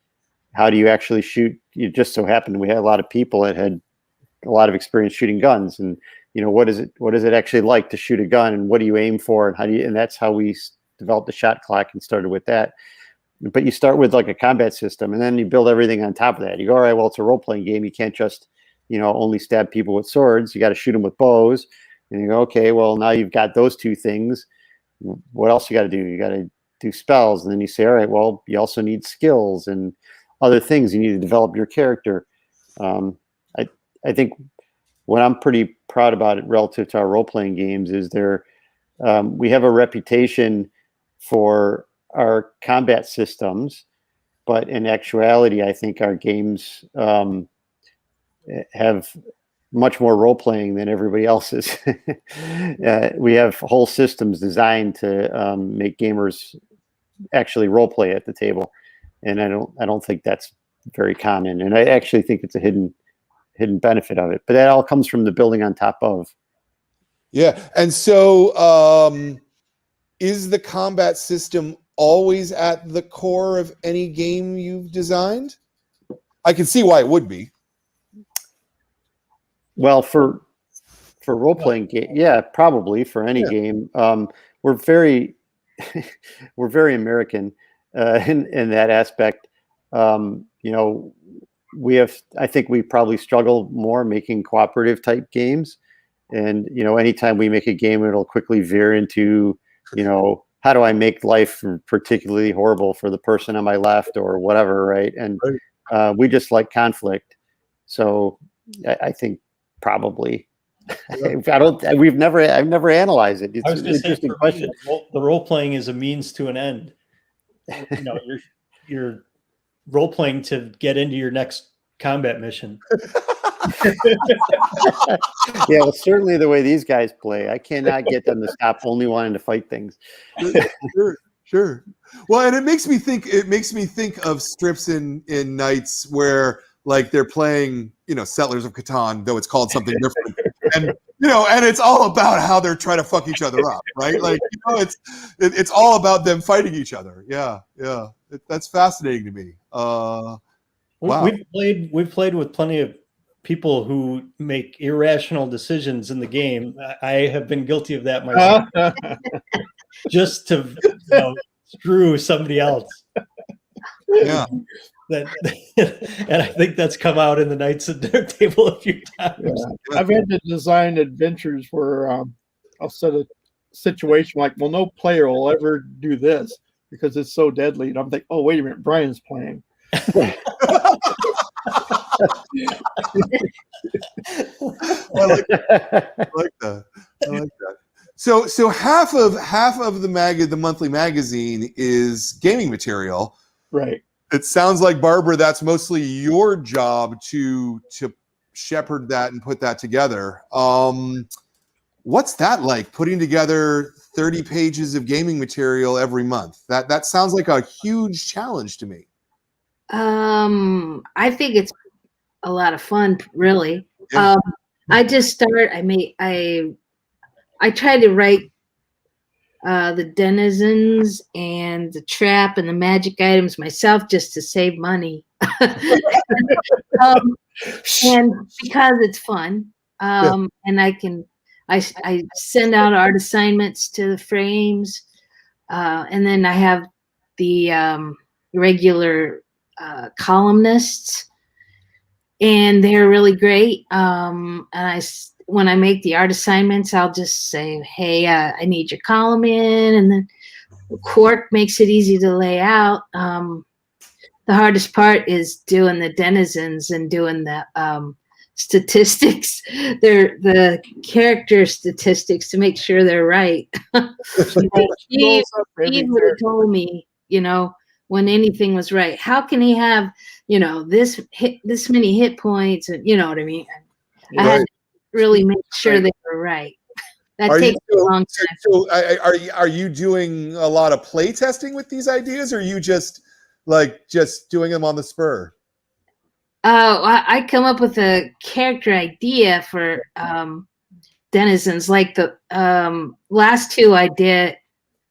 how do you actually shoot? It just so happened we had a lot of people that had a lot of experience shooting guns, and what is it actually like to shoot a gun, and what do you aim for, and and that's how we developed the shot clock and started with that. But you start with like a combat system, and then you build everything on top of that. You go, all right, well, it's a role-playing game. You can't just, only stab people with swords. You got to shoot them with bows. And you go, okay, well, now you've got those two things. What else you got to do? You got to do spells. And then you say, all right, well, you also need skills and other things. You need to develop your character. I think what I'm pretty proud about it relative to our role-playing games is we have a reputation for our combat systems, but in actuality, I think our games have much more role-playing than everybody else's. We have whole systems designed to make gamers actually role-play at the table, and I don't think that's very common. And I actually think it's a hidden benefit of it. But that all comes from the building on top of. Yeah, and so is the combat system always at the core of any game you've designed? I can see why it would be. Well, for role-playing game, yeah, probably for any game. We're very American in that aspect. I think we probably struggle more making cooperative type games, and anytime we make a game, it'll quickly veer into how do I make life particularly horrible for the person on my left or whatever, right? And we just like conflict, so I think probably. I've never analyzed it. It's I was going to say, interesting question. the role playing is a means to an end. You're role playing to get into your next combat mission. Yeah, well, certainly the way these guys play, I cannot get them to stop only wanting to fight things. Sure. Well, and it makes me think of strips in Knights where like they're playing, Settlers of Catan, though it's called something different. And and it's all about how they're trying to fuck each other up, right? Like, it's all about them fighting each other. Yeah. That's fascinating to me. Wow. We've played with plenty of people who make irrational decisions in the game. I have been guilty of that myself, just to screw somebody else. Yeah. And I think that's come out in the Knights at Dinner Table a few times. Yeah. I've had to design adventures where I'll set a situation like, well, no player will ever do this because it's so deadly. And I'm thinking, oh, wait a minute, Brian's playing. I like that. So half of the monthly magazine is gaming material. Right. It sounds like, Barbara, that's mostly your job to shepherd that and put that together. What's that like, putting together 30 pages of gaming material every month? That sounds like a huge challenge to me. I think it's a lot of fun, really. Yeah. I try to write the denizens and the trap and the magic items myself just to save money. And because it's fun. And I send out art assignments to the frames. And then I have the regular columnists, and they're really great. And when I make the art assignments, I'll just say, hey, I need your column in, and then Quark makes it easy to lay out. The hardest part is doing the denizens and doing the statistics. They're the character statistics to make sure they're right. He would have told me, when anything was right. How can he have, this many hit points? And you know what I mean? I had to really make sure they were right. That Are you takes a long so, time. so are you doing a lot of play testing with these ideas, or are you just doing them on the spur? Oh, I come up with a character idea for denizens. Like the last two I did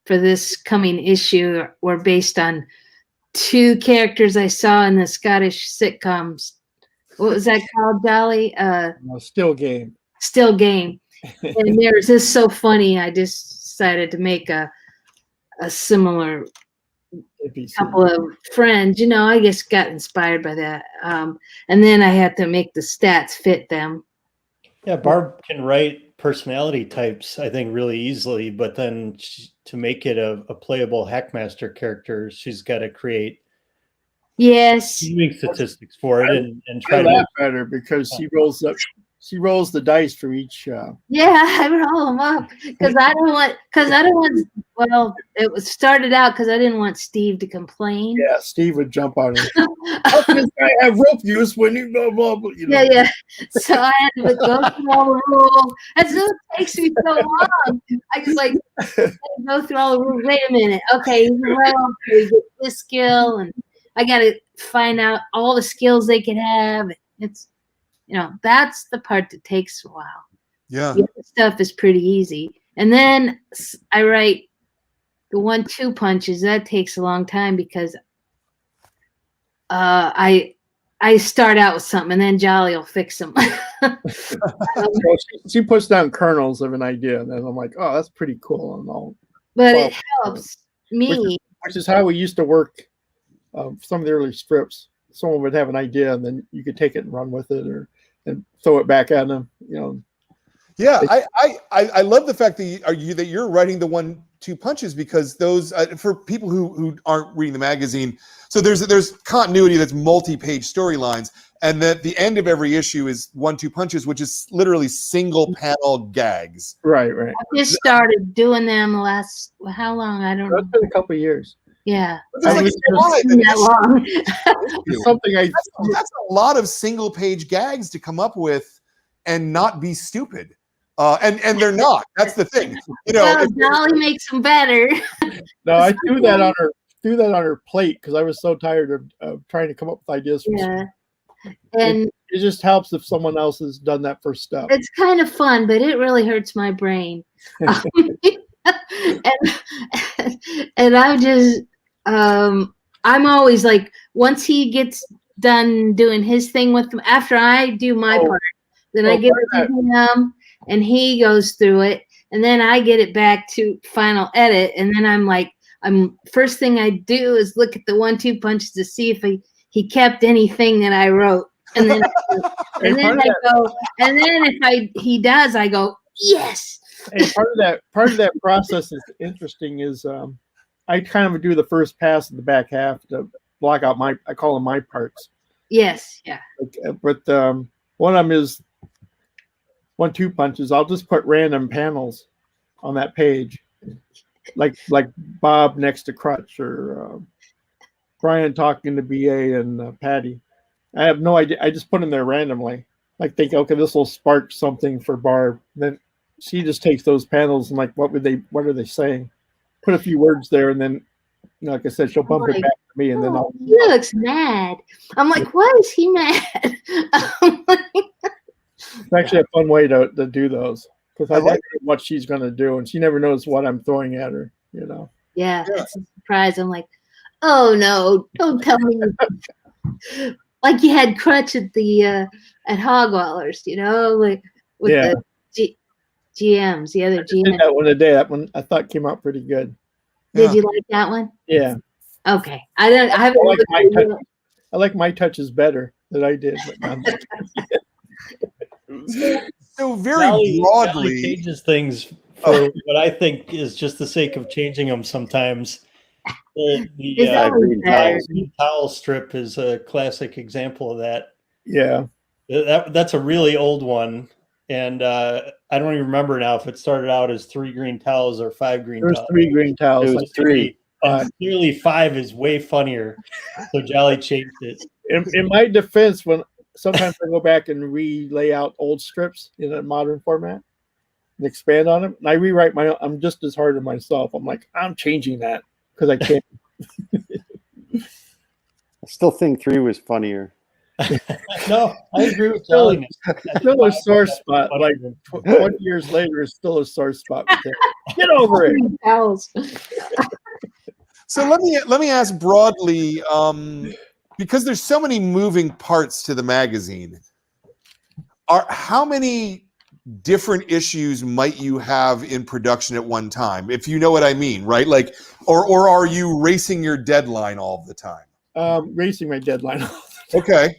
for this coming issue were based on two characters I saw in the Scottish sitcoms. What was that called, Dolly? Still game. Still Game. And they were just so funny. I just decided to make a similar couple of friends. I guess got inspired by that. And then I had to make the stats fit them. Yeah, Barb can write personality types, I think, really easily, but then to make it a playable Hackmaster character, she's got to create gaming statistics for it and try to laugh at her because she rolls the dice for each. Yeah, I roll them up because I don't want. Well, it was started out because I didn't want Steve to complain. Yeah, Steve would jump on it. How can this guy have rope use when you blah blah blah? Yeah. So I had to go through all the rules. And so it takes me so long. I just go through all the rules. Wait a minute. Okay, well, we get this skill, and I got to find out all the skills they can have. It's that's the part that takes a while. Yeah. The other stuff is pretty easy. And then I write the 1-2 punches. That takes a long time because I start out with something and then Jolly will fix them. She puts down kernels of an idea, and then I'm like, oh, that's pretty cool and all. But it helps me. Which is how we used to work some of the early strips. Someone would have an idea, and then you could take it and run with it, and throw it back at them. Yeah, I love the fact that you're writing the 1-2 punches, because those for people who aren't reading the magazine. So there's continuity that's multi-page storylines, and that the end of every issue is 1-2 punches, which is literally single panel gags. Right. I just started doing them how long? I don't know. That's been a couple of years. Yeah. That's Long. Something that's a lot of single page gags to come up with and not be stupid. And they're not. That's the thing. Dolly makes them better. No, I threw that on her plate because I was so tired of trying to come up with ideas. And it just helps if someone else has done that first step. It's kind of fun, but it really hurts my brain. and I'm just I'm always like, once he gets done doing his thing with them, after I do my part, then I give it to him and he goes through it, and then I get it back to final edit, and then first thing I do is look at the 1-2 punches to see if he kept anything that I wrote, and then he does, I go, yes. And part of that process is interesting. Is I kind of do the first pass in the back half to block out I call them my parts. Yes, yeah. But one of them is 1-2 punches. I'll just put random panels on that page, like Bob next to Crutch, or Brian talking to BA and Patty. I have no idea. I just put them there randomly. Think, okay, this will spark something for Barb. Then she just takes those panels and what are they saying? Put a few words there, and then, like I said, she'll bump it back to me, and then he looks mad. I'm like, why is he mad? It's actually a fun way to do those, because I like what she's going to do, and she never knows what I'm throwing at her. Yeah, it's a surprise. I'm like, oh no, don't tell me. Like you had Crutch at the at Hogwallers, with the GMs, the other GMs. That one today. That one I thought came out pretty good. Did you like that one? Yeah. Okay. I haven't. I like my touches better than I did. So very broadly, Jolly changes things for what I think is just the sake of changing them sometimes. The towel strip is a classic example of that. Yeah. That's a really old one. And I don't even remember now if it started out as 3 green towels or 5 green towels. There's 3 green towels. It was 3. And clearly 5 is way funnier. So Jolly changed it. In my defense, when sometimes I go back and re-lay out old strips in a modern format, and expand on it. And I rewrite I'm just as hard on myself. I'm like, I'm changing that because I can't. I still think 3 was funnier. No, I agree with Still, Charlie. still a sore spot. Like 20 years later, it's still a sore spot. Get over it. Towels. So let me ask broadly, because there's so many moving parts to the magazine. How many different issues might you have in production at one time, if you know what I mean, right? Like, or are you racing your deadline all the time? Racing my deadline Okay.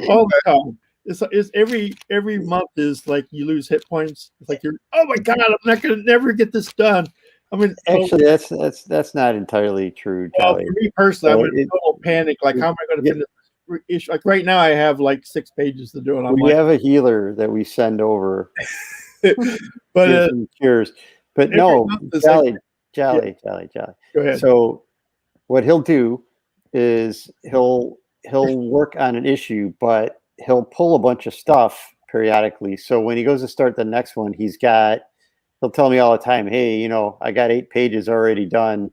all the time. It's every month is like you lose hit points. It's like oh my god, I'm not gonna never get this done. I mean, Actually, that's not entirely true, well, Charlie. for me personally, I'm in total panic. Like, how am I going to finish this issue? Like right now, I have like 6 pages to do, and I'm We like, have a healer that we send over. but cures. But every no, month is Jolly. go ahead. So what he'll do is he'll work on an issue, but he'll pull a bunch of stuff periodically. So when he goes to start the next one, he'll tell me all the time, hey, I got 8 pages already done.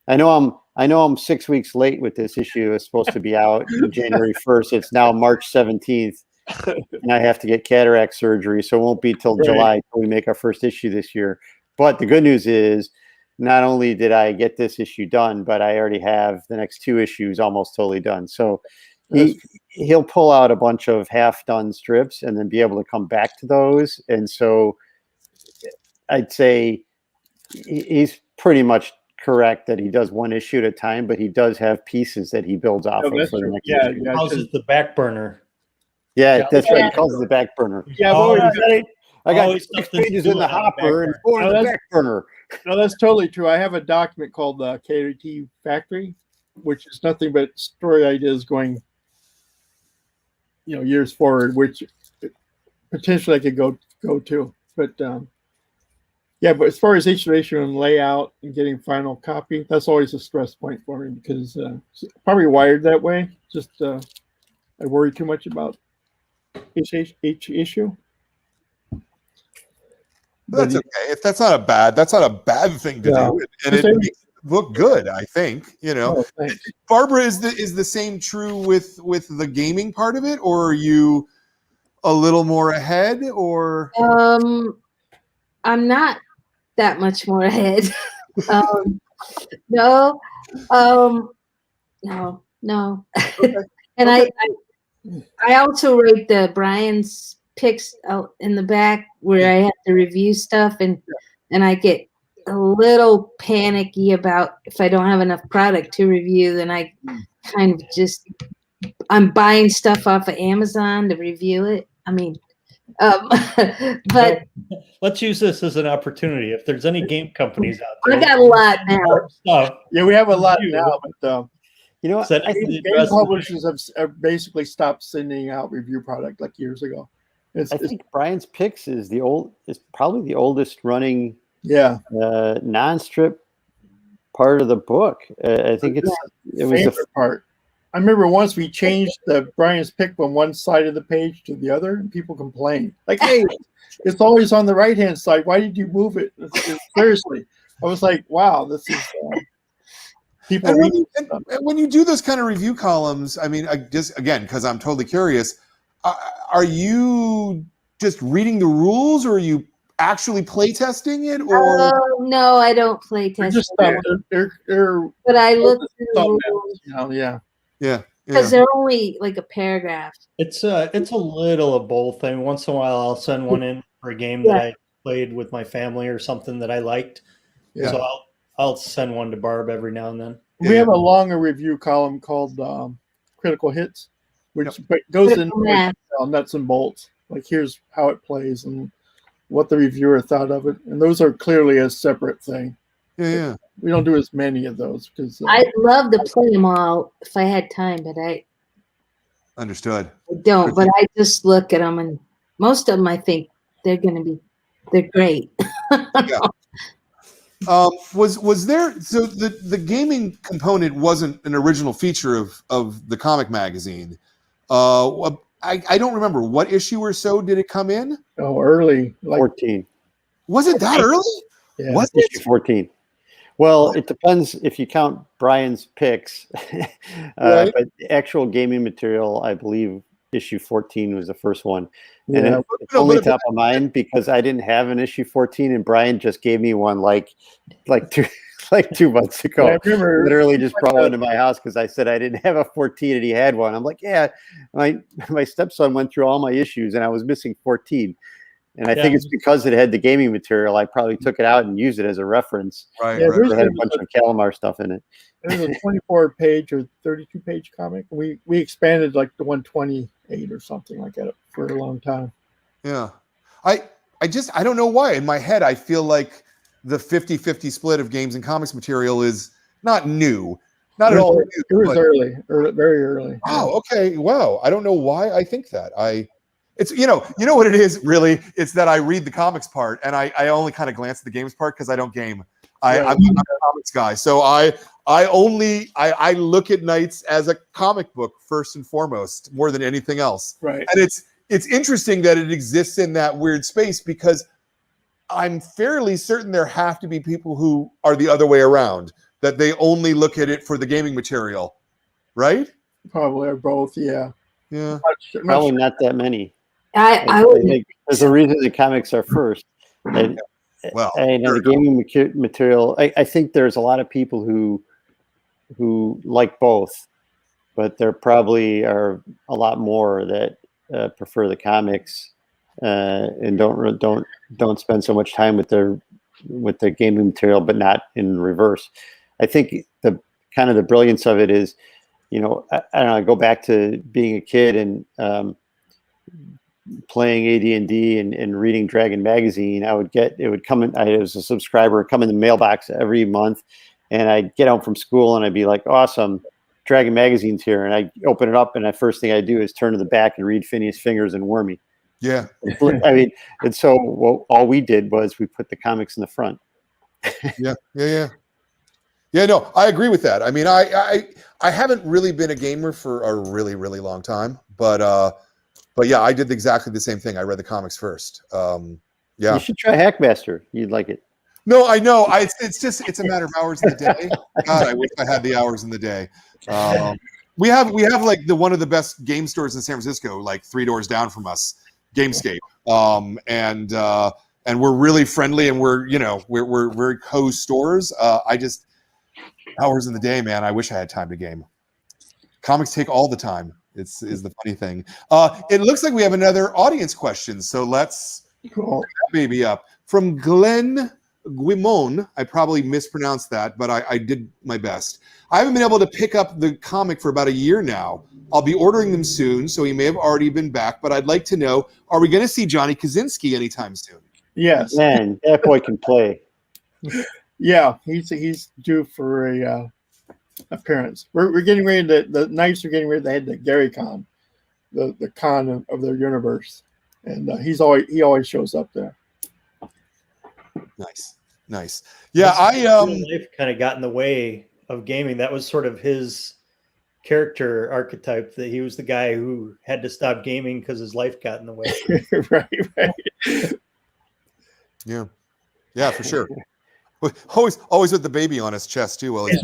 I know I'm 6 weeks late with this issue. It's supposed to be out January 1st. It's now March 17th. And I have to get cataract surgery. So it won't be till July till we make our first issue this year. But the good news is not only did I get this issue done, but I already have the next 2 issues almost totally done. So he'll pull out a bunch of half-done strips and then be able to come back to those. And so I'd say he's pretty much correct that he does 1 issue at a time, but he does have pieces that he builds off of for the next issue. He calls it the back burner. Yeah, that's right. He calls it the back burner. Yeah, I got 6 pages in the hopper and 4 in the back burner. No, that's totally true. I have a document called the KT Factory, which is nothing but story ideas going, years forward, which potentially I could go to. But but as far as iteration and layout and getting final copy, that's always a stress point for me because probably wired that way. Just I worry too much about each issue. That's okay. If that's not a bad thing to do, and it makes it look good, I think. Oh, Barbara, is the same true with the gaming part of it, or are you a little more ahead? Or I'm not that much more ahead. No. Okay. And I also write the Brian's picks out in the back where I have to review stuff, and I get a little panicky about if I don't have enough product to review, then I kind of I'm buying stuff off of Amazon to review it. I mean, but let's use this as an opportunity. If there's any game companies out there, I got a lot now. Stuff. Yeah, we have a lot now, but I think game publishers have basically stopped sending out review product like years ago. I think Brian's Picks is probably the oldest running non-strip part of the book. I think it was the part. I remember once we changed the Brian's Pick from one side of the page to the other, and people complained. Like, hey, it's always on the right-hand side. Why did you move it? Seriously. I was like, wow, this is people. And when you do those kind of review columns, I mean, again, because I'm totally curious, are you just reading the rules, or are you actually play testing it? Or no, I don't play test. But I look through the rules. Yeah. Because they're only like a paragraph. It's a little of both. I mean, once in a while, I'll send one in for a game that I played with my family or something that I liked. Yeah. So I'll send one to Barb every now and then. We have a longer review column called Critical Hits, which goes into nuts and bolts. Like, here's how it plays and what the reviewer thought of it. And those are clearly a separate thing. Yeah. We don't do as many of those because I'd love to play them all if I had time, but I understood. I don't. But I just look at them, and most of them I think they're great. Was there, so the gaming component wasn't an original feature of the comic magazine? I don't remember what issue or so did it come in. Oh, early, like 14. Was it that early? Yeah. Was Issue it? 14. Well, it depends if you count Brian's picks. Right. But the actual gaming material, I believe issue 14 was the first one. And Yeah. it's No, only but- top of mind because I didn't have an issue 14 and Brian just gave me one like 2 months ago. Yeah, I remember Literally just brought one to my house because I said I didn't have a 14 and he had one. I'm like, yeah, my stepson went through all my issues and I was missing 14. And I think it's because it had the gaming material. I probably took it out and used it as a reference. Right, Yeah, right. It had a bunch of Calamar stuff in it. There's a 24-page or 32-page comic. We expanded like to 128 or something like that for a long time. Yeah. I don't know why. In my head, I feel like the 50-50 split of games and comics material is not new. Not at all. It was early, very early. Wow. Okay. Wow. I don't know why I think that. It's you know what it is really. It's that I read the comics part and I only kind of glance at the games part because I don't game. I'm a comics guy, so I look at Knights as a comic book first and foremost, more than anything else. Right. And it's interesting that it exists in that weird space because I'm fairly certain there have to be people who are the other way around, that they only look at it for the gaming material, right? Probably or both. Yeah. Yeah. Probably not that many. I would. think there's a reason the comics are first. And, Well, the gaming material, I think there's a lot of people who like both, but there probably are a lot more that prefer the comics and don't spend so much time with the gaming material, but not in reverse. I think the kind of the brilliance of it is, I don't know, I go back to being a kid and playing AD&D and reading Dragon magazine. I would come in. I was a subscriber, come in the mailbox every month, and I'd get home from school and I'd be like, awesome, Dragon magazine's here, and I open it up and the first thing I do is turn to the back and read Phineas Fingers and Wormy. Yeah. I mean, and so all we did was we put the comics in the front. Yeah. No, I agree with that. I mean, I haven't really been a gamer for a really, really long time, but yeah, I did exactly the same thing. I read the comics first. Yeah. You should try Hackmaster. You'd like it. No, I know. It's a matter of hours in the day. God, I wish I had the hours in the day. We have like one of the best game stores in San Francisco, like 3 doors down from us, Gamescape. And we're really friendly, and we're co-stores. Hours in the day, man. I wish I had time to game. Comics take all the time. Is the funny thing. It looks like we have another audience question, so let's Cool. put that baby up. From Glenn Guimon, I probably mispronounced that, but I did my best. I haven't been able to pick up the comic for about a year now. I'll be ordering them soon, so he may have already been back, but I'd like to know, are we going to see Johnny Kaczynski anytime soon? Yes. Man, that boy can play. Yeah, he's due for a appearance. We're getting ready to, the Knights are getting ready to head to Gary Con, the con of their universe, and he always shows up there. Nice. Yeah, life kind of got in the way of gaming. That was sort of his character archetype, that he was the guy who had to stop gaming because his life got in the way. Right. Yeah, for sure. Always with the baby on his chest too. Well, He's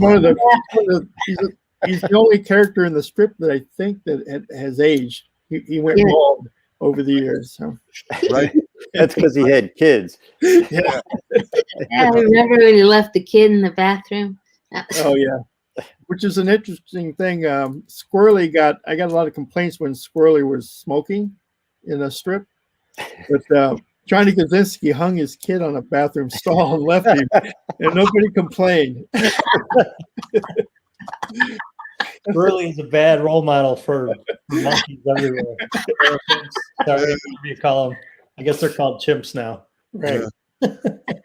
he's the only character in the strip that I think that has aged. He went bald over the years. So. right. That's because he had kids. Yeah. I remember when he left the kid in the bathroom. Oh yeah. Which is an interesting thing. Squirrely I got a lot of complaints when Squirrely was smoking in a strip, but Johnny Kaczynski hung his kid on a bathroom stall and left him, and nobody complained. Burley is a bad role model for monkeys everywhere. Sorry, what do you call them? I guess they're called chimps now. Right.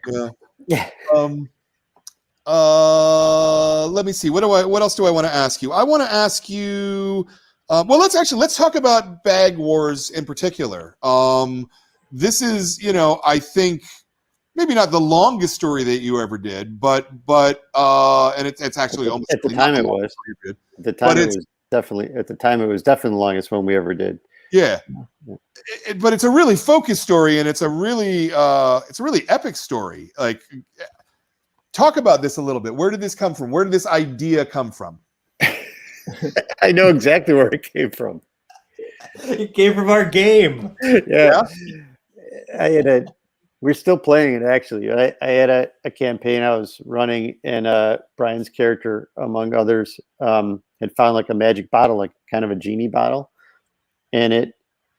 Yeah. Let me see. What else do I want to ask you? I want to ask you. Let's talk about Bag Wars in particular. This is, I think maybe not the longest story that you ever did, but and it's actually at the time it was. At the time it was definitely the longest one we ever did. Yeah. But it's a really focused story, and it's a really epic story. Like, talk about this a little bit. Where did this come from? Where did this idea come from? I know exactly where it came from. It came from our game. Yeah. We're still playing it, actually. I had a campaign I was running, and Brian's character, among others, had found like a magic bottle, like kind of a genie bottle, and it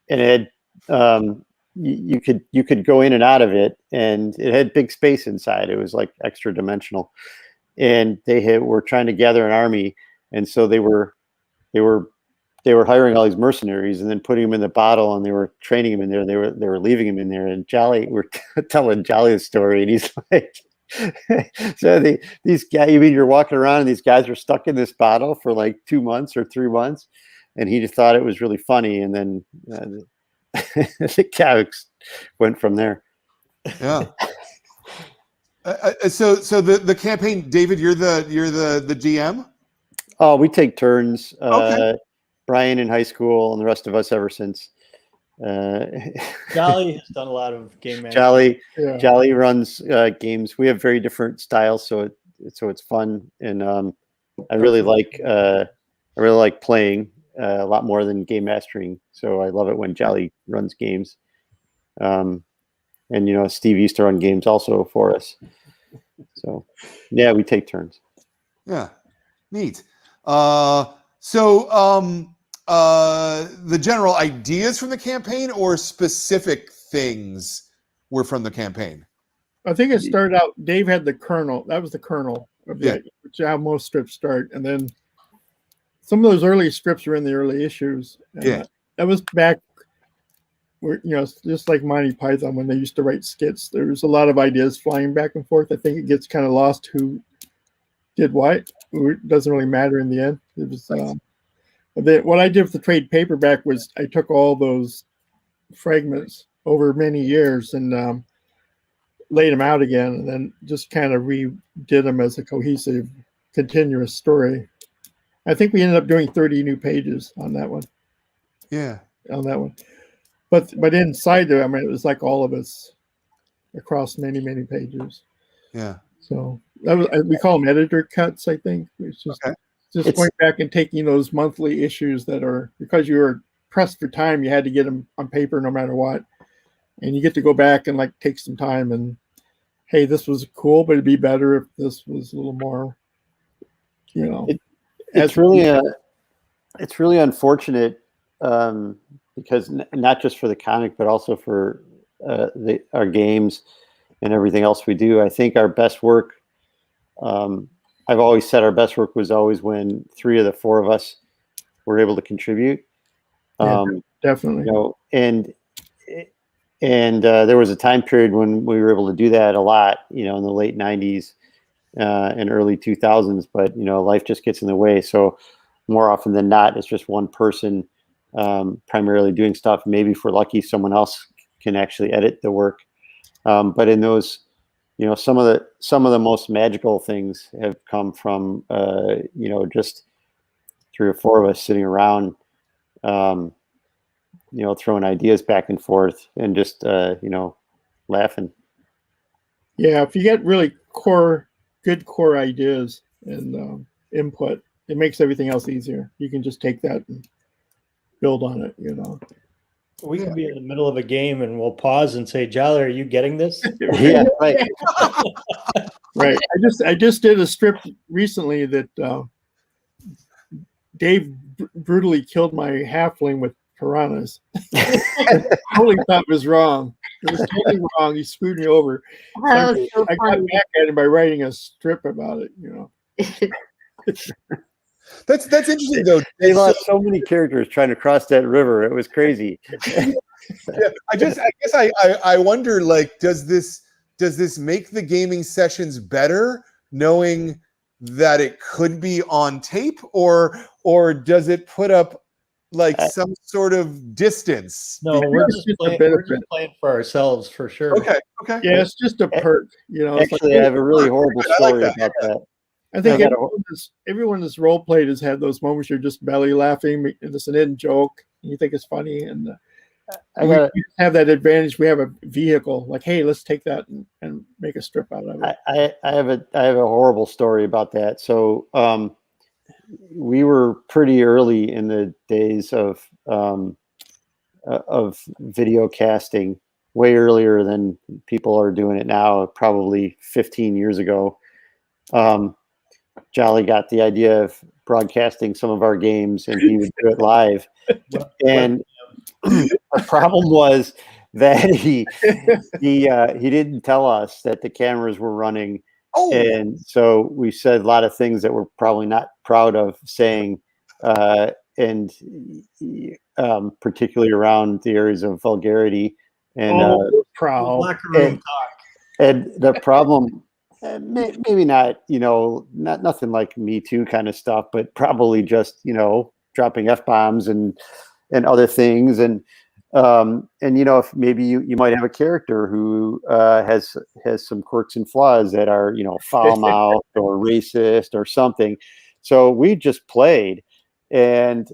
had you could go in and out of it, and it had big space inside. It was like extra dimensional, and were trying to gather an army, and so they were hiring all these mercenaries and then putting them in the bottle, and they were training him in there. They were leaving him in there, and we're telling Jolly the story, and he's like, so these guys, you mean you're walking around and these guys are stuck in this bottle for like 2 months or 3 months? And he just thought it was really funny, and then the comics went from there. Yeah. So the campaign, David, you're the GM. Oh, we take turns. Okay. Brian in high school, and the rest of us ever since. Jolly has done a lot of game management. Jolly runs games. We have very different styles, so it's fun, and I really like playing a lot more than game mastering. So I love it when Jolly runs games. And Steve used to run games also for us. So yeah, we take turns. Yeah, neat. The general ideas from the campaign or specific things were from the campaign? I think it started out, Dave had the kernel. That was the kernel of the, which how most strips start. And then some of those early strips were in the early issues. And that was back where, just like Monty Python, when they used to write skits, there was a lot of ideas flying back and forth. I think it gets kind of lost who did what. It doesn't really matter in the end. It was, what I did with the trade paperback was I took all those fragments over many years and laid them out again, and then just kind of redid them as a cohesive, continuous story. I think we ended up doing 30 new pages on that one. Yeah. On that one. But inside there, I mean, it was like all of us across many, many pages. Yeah. So that was, we call them editor cuts, I think. It's just going back and taking those monthly issues that are, because you were pressed for time, you had to get them on paper no matter what. And you get to go back and like take some time and, hey, this was cool, but it'd be better if this was a little more, It's really unfortunate because not just for the comic, but also for our games and everything else we do. I think our best work, I've always said our best work was always when 3 of the 4 of us were able to contribute. Definitely. And there was a time period when we were able to do that a lot, in the late 90s and early 2000s, but, life just gets in the way. So more often than not, it's just one person primarily doing stuff. Maybe if we're lucky, someone else can actually edit the work. But in those, some of the most magical things have come from, just 3 or 4 of us sitting around, throwing ideas back and forth and just, laughing. Yeah, if you get really good core ideas and input, it makes everything else easier. You can just take that and build on it, We can be in the middle of a game and we'll pause and say, Jolly, are you getting this? Yeah, right. Right. I just did a strip recently that Dave brutally killed my halfling with piranhas. I totally thought it was wrong. It was totally wrong. He screwed me over. That was so I got funny. back at him by writing a strip about it, That's interesting though. They lost so many characters trying to cross that river. It was crazy. I guess I wonder, like, does this make the gaming sessions better knowing that it could be on tape, or does it put up like some sort of distance? No, we're just playing for ourselves for sure. Okay. Yeah, it's just a perk, Actually, I have a really horrible story about that. I think I gotta- everyone that's role played has had those moments you're just belly laughing, and it's an in joke, and you think it's funny, and we have that advantage. We have a vehicle, like, hey, let's take that and make a strip out of it. I have a horrible story about that. So we were pretty early in the days of video casting, way earlier than people are doing it now. Probably 15 years ago, Jolly got the idea of broadcasting some of our games, and he would do it live. And the problem was that he didn't tell us that the cameras were running. Oh, And so we said a lot of things that we're probably not proud of saying, and particularly around the areas of vulgarity and Proud. Locker room talk. and the problem, maybe not, not nothing like Me Too kind of stuff, but probably just dropping F-bombs and other things, and if maybe you might have a character who has some quirks and flaws that are foul mouthed or racist or something. So we just played, and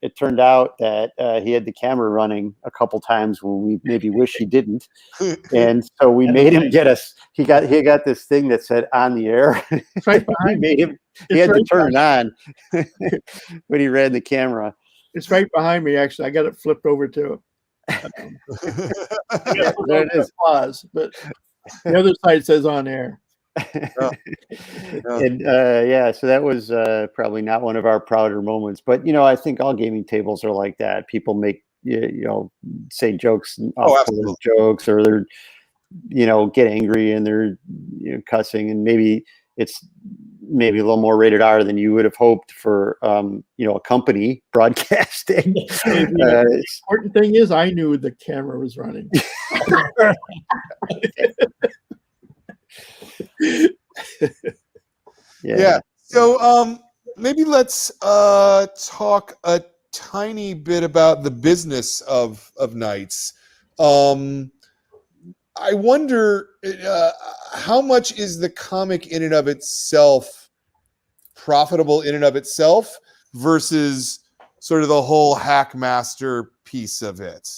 it turned out that he had the camera running a couple times when we maybe wish he didn't, and so we made him get us. He got this thing that said "on the air." Right We behind made him. He had to turn it on when he ran the camera. It's right behind me, actually. I got it flipped over to There it is. applause, but the other side says on air. And so that was probably not one of our prouder moments, but I think all gaming tables are like that. People make say jokes, absolutely. jokes, or they're get angry and they're cussing, and maybe it's a little more rated R than you would have hoped for a company broadcasting. The important thing is I knew the camera was running. Yeah. So maybe let's talk a tiny bit about the business of Knights. I wonder how much is the comic in and of itself profitable in and of itself versus sort of the whole Hackmaster piece of it.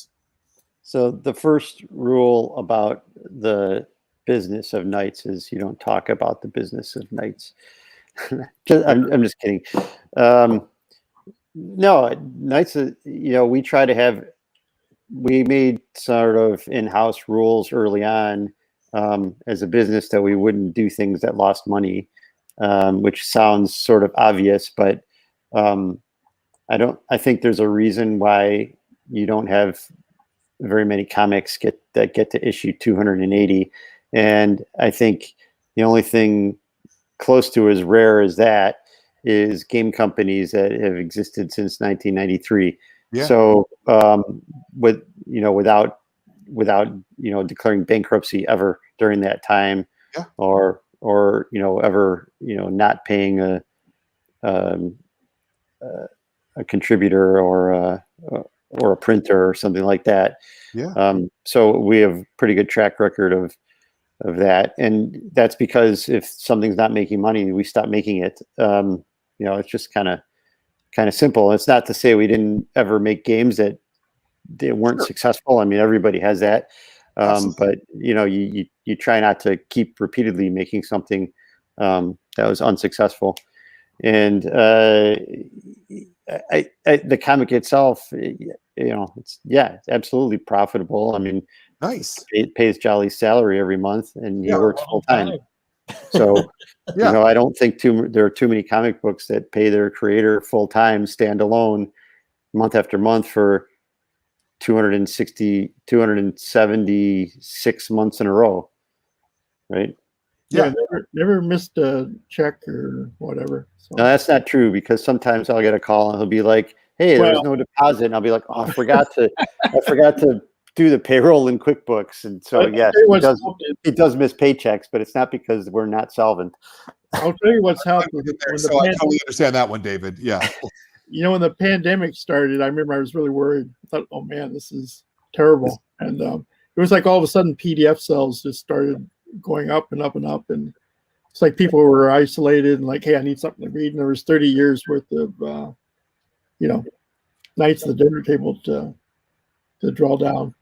So the first rule about the business of Knights is you don't talk about the business of Knights. I'm just kidding. No, Knights, we try to have, we made sort of in-house rules early on as a business that we wouldn't do things that lost money, which sounds sort of obvious, but I think there's a reason why you don't have very many comics that get to issue 280. And I think the only thing close to as rare as that is game companies that have existed since 1993. Yeah. So without declaring bankruptcy ever during that time, yeah. or ever not paying a contributor or a printer or something like that. Yeah. So we have pretty good track record of that, and that's because if something's not making money, we stop making it. It's just kind of simple. It's not to say we didn't ever make games that they weren't successful. I mean, everybody has that, but you try not to keep repeatedly making something that was unsuccessful. And the comic itself, it's absolutely profitable. I mean, nice. It pays Jolly's salary every month, and he works full time. So, yeah. I don't think there are too many comic books that pay their creator full time, standalone, month after month for 276 months in a row, right? Yeah, never missed a check or whatever. So. No, that's not true, because sometimes I'll get a call and he'll be like, "Hey, there was no deposit," and I'll be like, "Oh, I forgot to do the payroll in QuickBooks." And so yes, he does miss paychecks, but it's not because we're not solvent. I'll tell you what's happened. So I totally understand that one, David. Yeah. When the pandemic started, I remember I was really worried. I thought, "Oh man, this is terrible." And it was like all of a sudden PDF sales just started going up and up and up, and it's like people were isolated and like, hey, I need something to read. And there was 30 years worth of, Knights of the Dinner Table to draw down.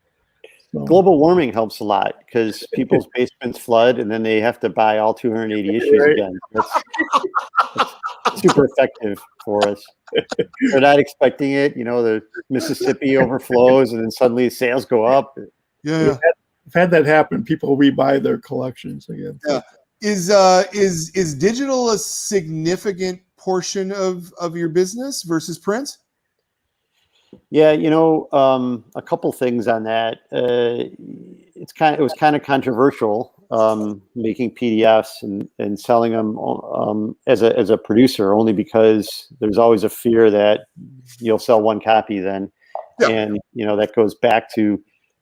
So, Global warming helps a lot because people's basements flood and then they have to buy all 280 issues Right. again. That's super effective for us. They're not expecting it. The Mississippi overflows and then suddenly sales go up. Yeah. I've had that happen. People rebuy their collections again. Yeah. Is digital a significant portion of your business versus print? Yeah, a couple things on that. It was kind of controversial making PDFs and selling them as a producer, only because there's always a fear that you'll sell one copy then, Yeah. and that goes back to,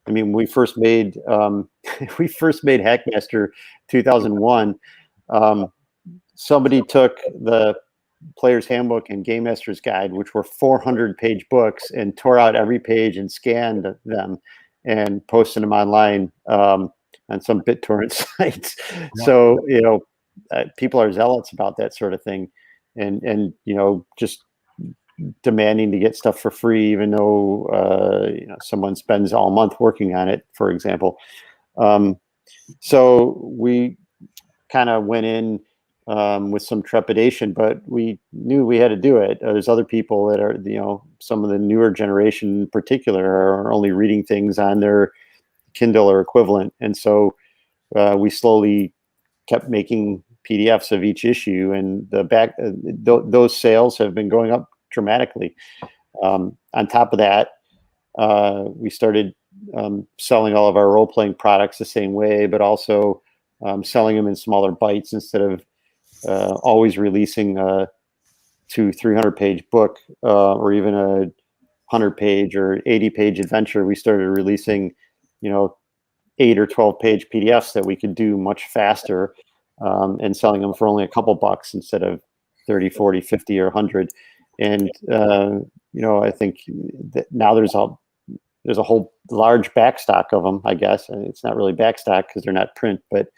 we first made Hackmaster 2001. Somebody took the Player's Handbook and Game Master's Guide, which were 400-page books, and tore out every page and scanned them and posted them online on some BitTorrent sites. Yeah. So people are zealots about that sort of thing, and just demanding to get stuff for free, even though someone spends all month working on it, for example. So we kind of went in with some trepidation, but we knew we had to do it. There's other people that are, some of the newer generation in particular are only reading things on their Kindle or equivalent. And so we slowly kept making PDFs of each issue, and those sales have been going up dramatically. On top of that, we started selling all of our role-playing products the same way, but also selling them in smaller bites instead of always releasing a 200-300-page book or even a 100-page or 80-page adventure. We started releasing 8 or 12-page PDFs that we could do much faster, and selling them for only a couple bucks instead of 30, 40, 50 or 100. And I think that now there's a whole large backstock of them, I guess. And it's not really backstock because they're not print, but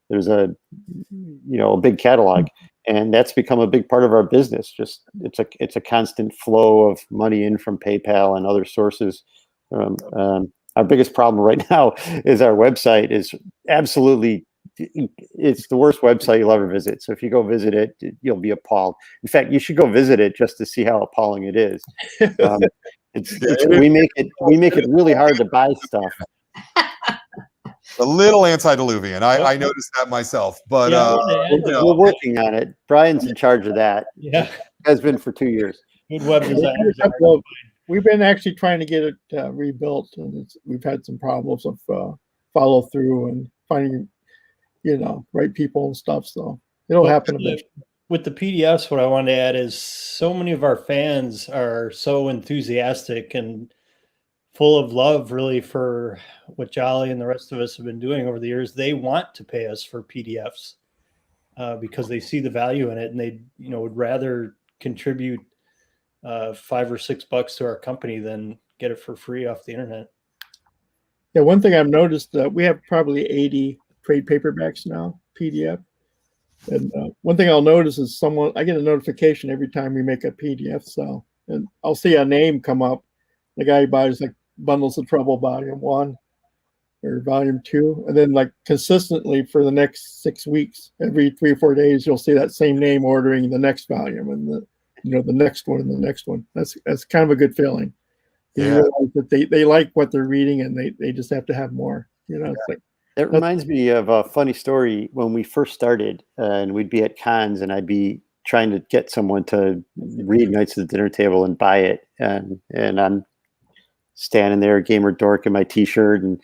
there's a big catalog, and that's become a big part of our business. Just it's a constant flow of money in from PayPal and other sources. Our biggest problem right now is our website is absolutely, it's the worst website you'll ever visit. So if you go visit it, you'll be appalled. In fact, you should go visit it just to see how appalling it is. We make it really hard to buy stuff. A little antediluvian. I noticed that myself, but we're working on it. Brian's in charge of that. Yeah, Has been for 2 years. good web designers. We've been actually trying to get it rebuilt, and we've had some problems of follow through and finding, right people and stuff. So it'll happen eventually. With the PDFs, what I wanted to add is so many of our fans are so enthusiastic and full of love, really, for what Jolly and the rest of us have been doing over the years. They want to pay us for PDFs because they see the value in it, and they, would rather contribute $5 or $6 to our company than get it for free off the internet. Yeah, one thing I've noticed that we have probably 80 trade paperbacks now, PDF. And one thing I'll notice is I get a notification every time we make a PDF sell, and I'll see a name come up. The guy buys like Bundles of Trouble Volume 1 or Volume 2, and then like consistently for the next 6 weeks, every 3 or 4 days, you'll see that same name ordering the next volume and the next one and the next one. That's kind of a good feeling. You realize that they like what they're reading, and they just have to have more. It's like. That reminds me of a funny story when we first started, and we'd be at cons, and I'd be trying to get someone to read Knights of the Dinner Table and buy it, and I'm standing there, gamer dork in my T-shirt, and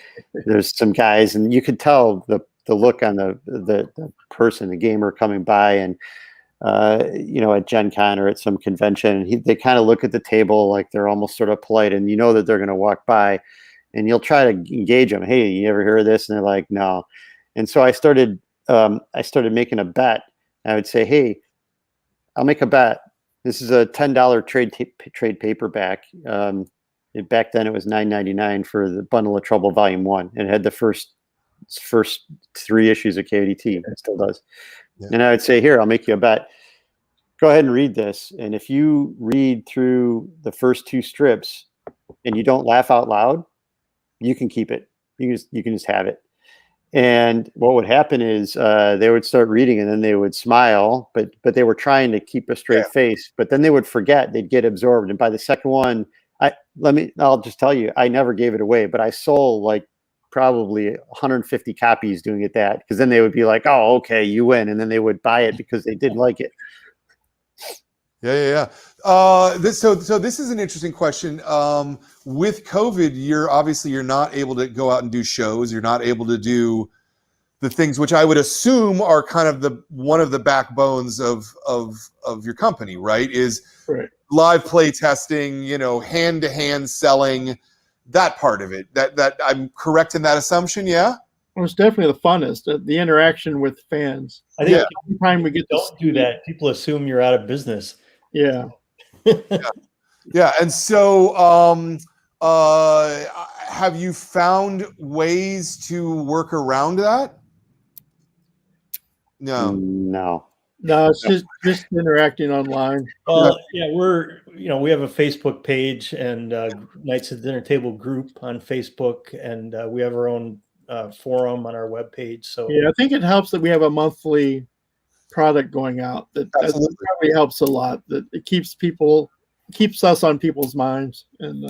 there's some guys, and you could tell the look on the person, the gamer coming by, and at Gen Con or at some convention, and they kind of look at the table like they're almost sort of polite, and that they're going to walk by. And you'll try to engage them. Hey, you ever hear of this? And they're like, no. And so I started making a bet. I would say, hey, I'll make a bet. This is a $10 trade paperback. Back then it was $9.99 for the Bundle of Trouble Volume 1. And it had the first 3 issues of KDT. It still does. Yeah. And I would say, here, I'll make you a bet. Go ahead and read this. And if you read through the first 2 strips and you don't laugh out loud, you can keep it. You can just have it. And what would happen is they would start reading and then they would smile, but they were trying to keep a straight face, but then they would forget, they'd get absorbed. And by the second one, I'll just tell you, I never gave it away, but I sold like probably 150 copies doing it that, because then they would be like, oh, okay, you win. And then they would buy it because they did like it. Yeah. So this is an interesting question. With COVID, you're not able to go out and do shows. You're not able to do the things which I would assume are kind of one of the backbones of your company, right? Is Right. live play testing, hand-to-hand selling, that part of it. That I'm correct in that assumption, yeah? It was definitely the funnest, the interaction with fans. I think Every time we get to don't do that, people assume you're out of business. Yeah. Yeah. And so have you found ways to work around that? No. No. No, it's just interacting online. Well, yeah, we have a Facebook page and Knights at the Dinner Table group on Facebook, and we have our own forum on our webpage. So Yeah, I think it helps that we have a monthly product going out. That probably helps a lot. That it keeps us on people's minds. And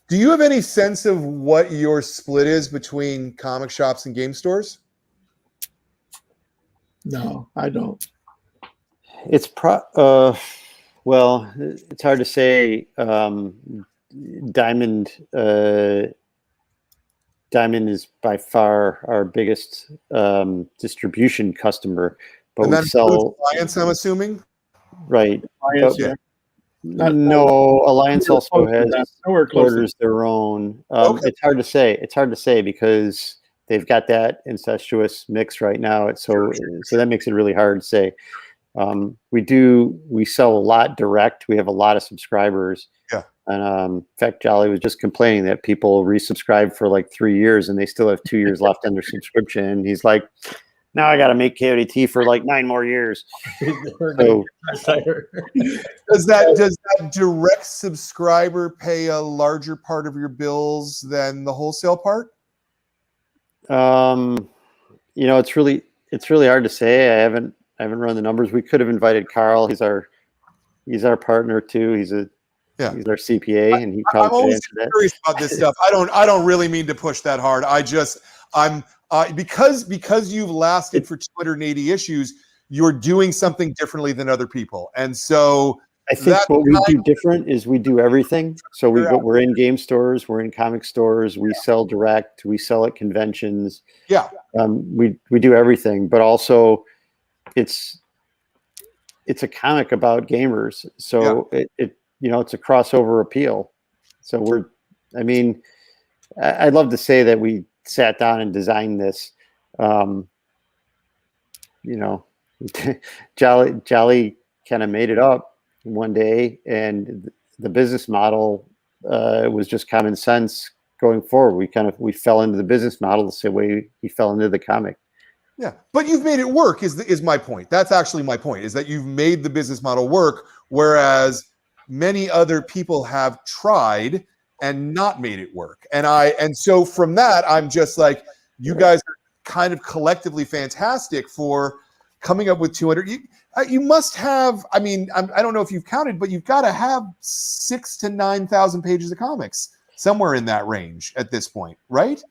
Do you have any sense of what your split is between comic shops and game stores? no, I don't. It's well, it's hard to say. Diamond is by far our biggest distribution customer, but And we that sell includes Alliance, I'm assuming. right. Alliance, But- yeah. No, Alliance Nowhere also close to has that. Nowhere close to orders their own. Okay. It's hard to say. It's hard to say because they've got that incestuous mix right now. So that makes it really hard to say. We sell a lot direct. We have a lot of subscribers. Yeah. And in fact, Jolly was just complaining that people resubscribe for like 3 years and they still have 2 years left on their subscription. And he's like, now I got to make KODT for like 9 more years. So, Does that direct subscriber pay a larger part of your bills than the wholesale part? it's really hard to say. I haven't run the numbers. We could have invited Carl. He's our partner too. He's our CPA, and he I'm probably could always answer that. curious about this stuff. I don't really mean to push that hard. I'm because you've lasted for 280 issues, you're doing something differently than other people. And so I think what we do different is we do everything. So we're in game stores, we're in comic stores, we sell direct, we sell at conventions. Yeah. We do everything, but also it's a comic about gamers. So it's a crossover appeal. So I'd love to say that we sat down and designed this. Jolly kind of made it up one day, and the business model was just common sense going forward. We fell into the business model the same way he fell into the comic. Yeah, but you've made it work is my point. That's actually my point, is that you've made the business model work, whereas many other people have tried and not made it work. And so from that, I'm just like, you guys are kind of collectively fantastic for coming up with 200. You must have, I don't know if you've counted, but you've got to have 6,000 to 9,000 pages of comics, somewhere in that range at this point, right?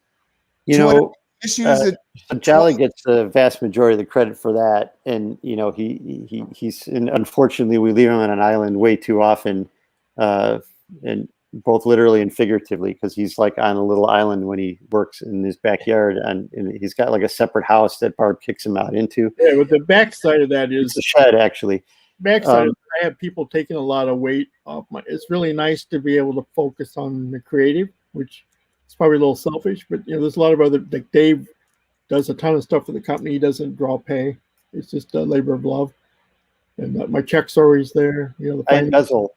Issues Jolly gets the vast majority of the credit for that, and he's and unfortunately we leave him on an island way too often, and both literally and figuratively, because he's like on a little island when he works in his backyard, and he's got like a separate house that Barb kicks him out into. Yeah, but the backside of that is it's a shed, actually. Backside, I have people taking a lot of weight off my. It's really nice to be able to focus on the creative, which is probably a little selfish, but there's a lot of other. Like Dave does a ton of stuff for the company. He doesn't draw pay; it's just a labor of love. And my check's always there. I embezzle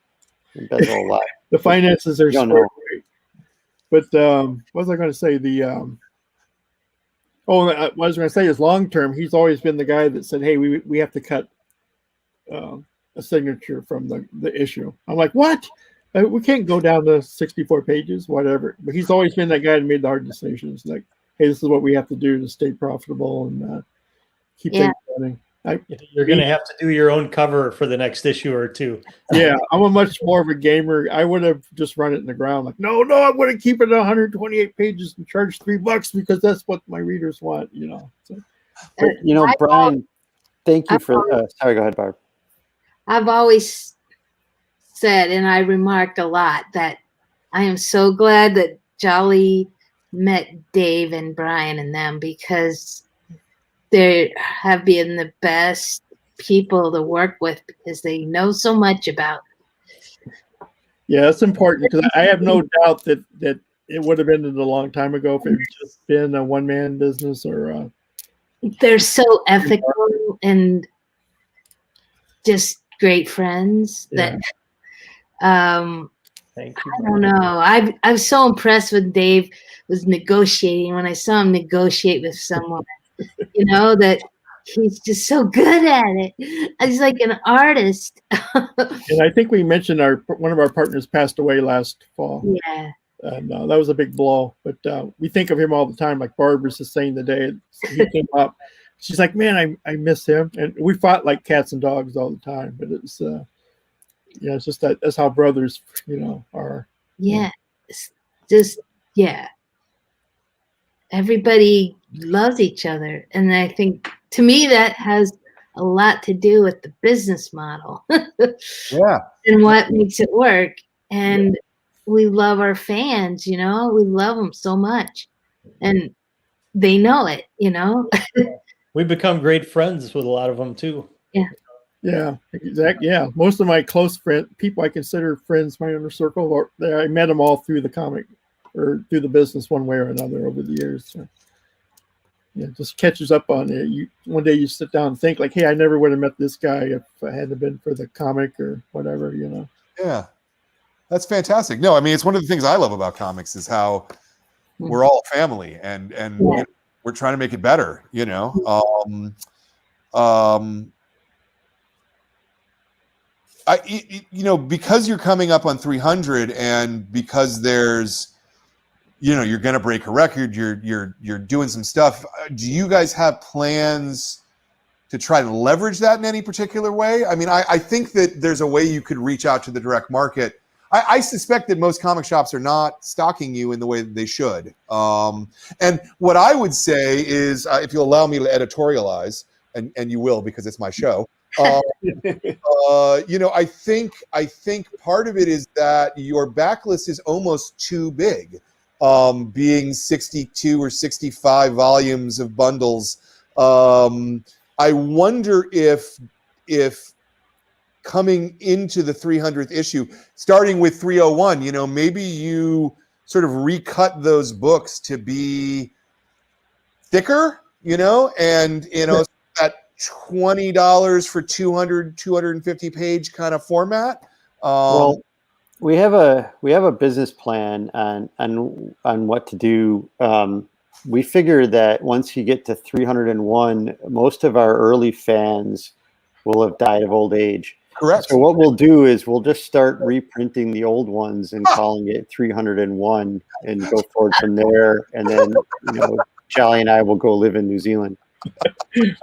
a lot. The finances are squared away. But what was I going to say? Oh, what I was going to say is long term. He's always been the guy that said, "Hey, we have to cut a signature from the issue." I'm like, "What? We can't go down to 64 pages, whatever." But he's always been that guy that made the hard decisions. Like, "Hey, this is what we have to do to stay profitable and keep Yeah. things running." You're going to have to do your own cover for the next issue or two. Yeah, I'm a much more of a gamer. I would have just run it in the ground. Like, no, I'm going to keep it at 128 pages and charge $3 because that's what my readers want. So. But, Brian, thank you for. Sorry, go ahead, Barb. I've always said, and I remarked a lot, that I am so glad that Jolly met Dave and Brian and them, because they have been the best people to work with because they know so much about. Yeah, that's important, because I have no doubt that it would have ended a long time ago if it had just been a one-man business or. They're so ethical and just great friends that. Thank you. I don't know. I was so impressed when Dave was negotiating. When I saw him negotiate with someone, that he's just so good at it. He's like an artist. And I think we mentioned one of our partners passed away last fall. Yeah. And that was a big blow. But we think of him all the time. Like Barbara's just saying today, he came up. She's like, "Man, I miss him." And we fought like cats and dogs all the time. But it's it's just that's how brothers, are. Yeah. It's just, yeah. Everybody loves each other. And I think, to me, that has a lot to do with the business model. Yeah. And what makes it work. And we love our fans, we love them so much. And they know it, We become great friends with a lot of them too. Yeah, exactly. Yeah, most of my close people I consider friends, my inner circle, I met them all through the comic or through the business one way or another over the years. So, it just catches up on you. One day you sit down and think like, "Hey, I never would have met this guy if I hadn't been for the comic or whatever." Yeah, that's fantastic. No, I mean, it's one of the things I love about comics is how we're all family and we're trying to make it better. Because you're coming up on 300 and because there's, you're going to break a record, you're doing some stuff. Do you guys have plans to try to leverage that in any particular way? I mean, I think that there's a way you could reach out to the direct market. I suspect that most comic shops are not stocking you in the way that they should. And what I would say is, if you'll allow me to editorialize, and you will because it's my show. I think part of it is that your backlist is almost too big, being 62 or 65 volumes of bundles. I wonder if coming into the 300th issue, starting with 301, maybe you sort of recut those books to be thicker, and that $20 for 250 page kind of format. Well, we have a business plan on what to do. We figure that once you get to 301, most of our early fans will have died of old age. Correct. So what we'll do is we'll just start reprinting the old ones and calling it 301 and go forward from there. And then, Jolly and I will go live in New Zealand. Wait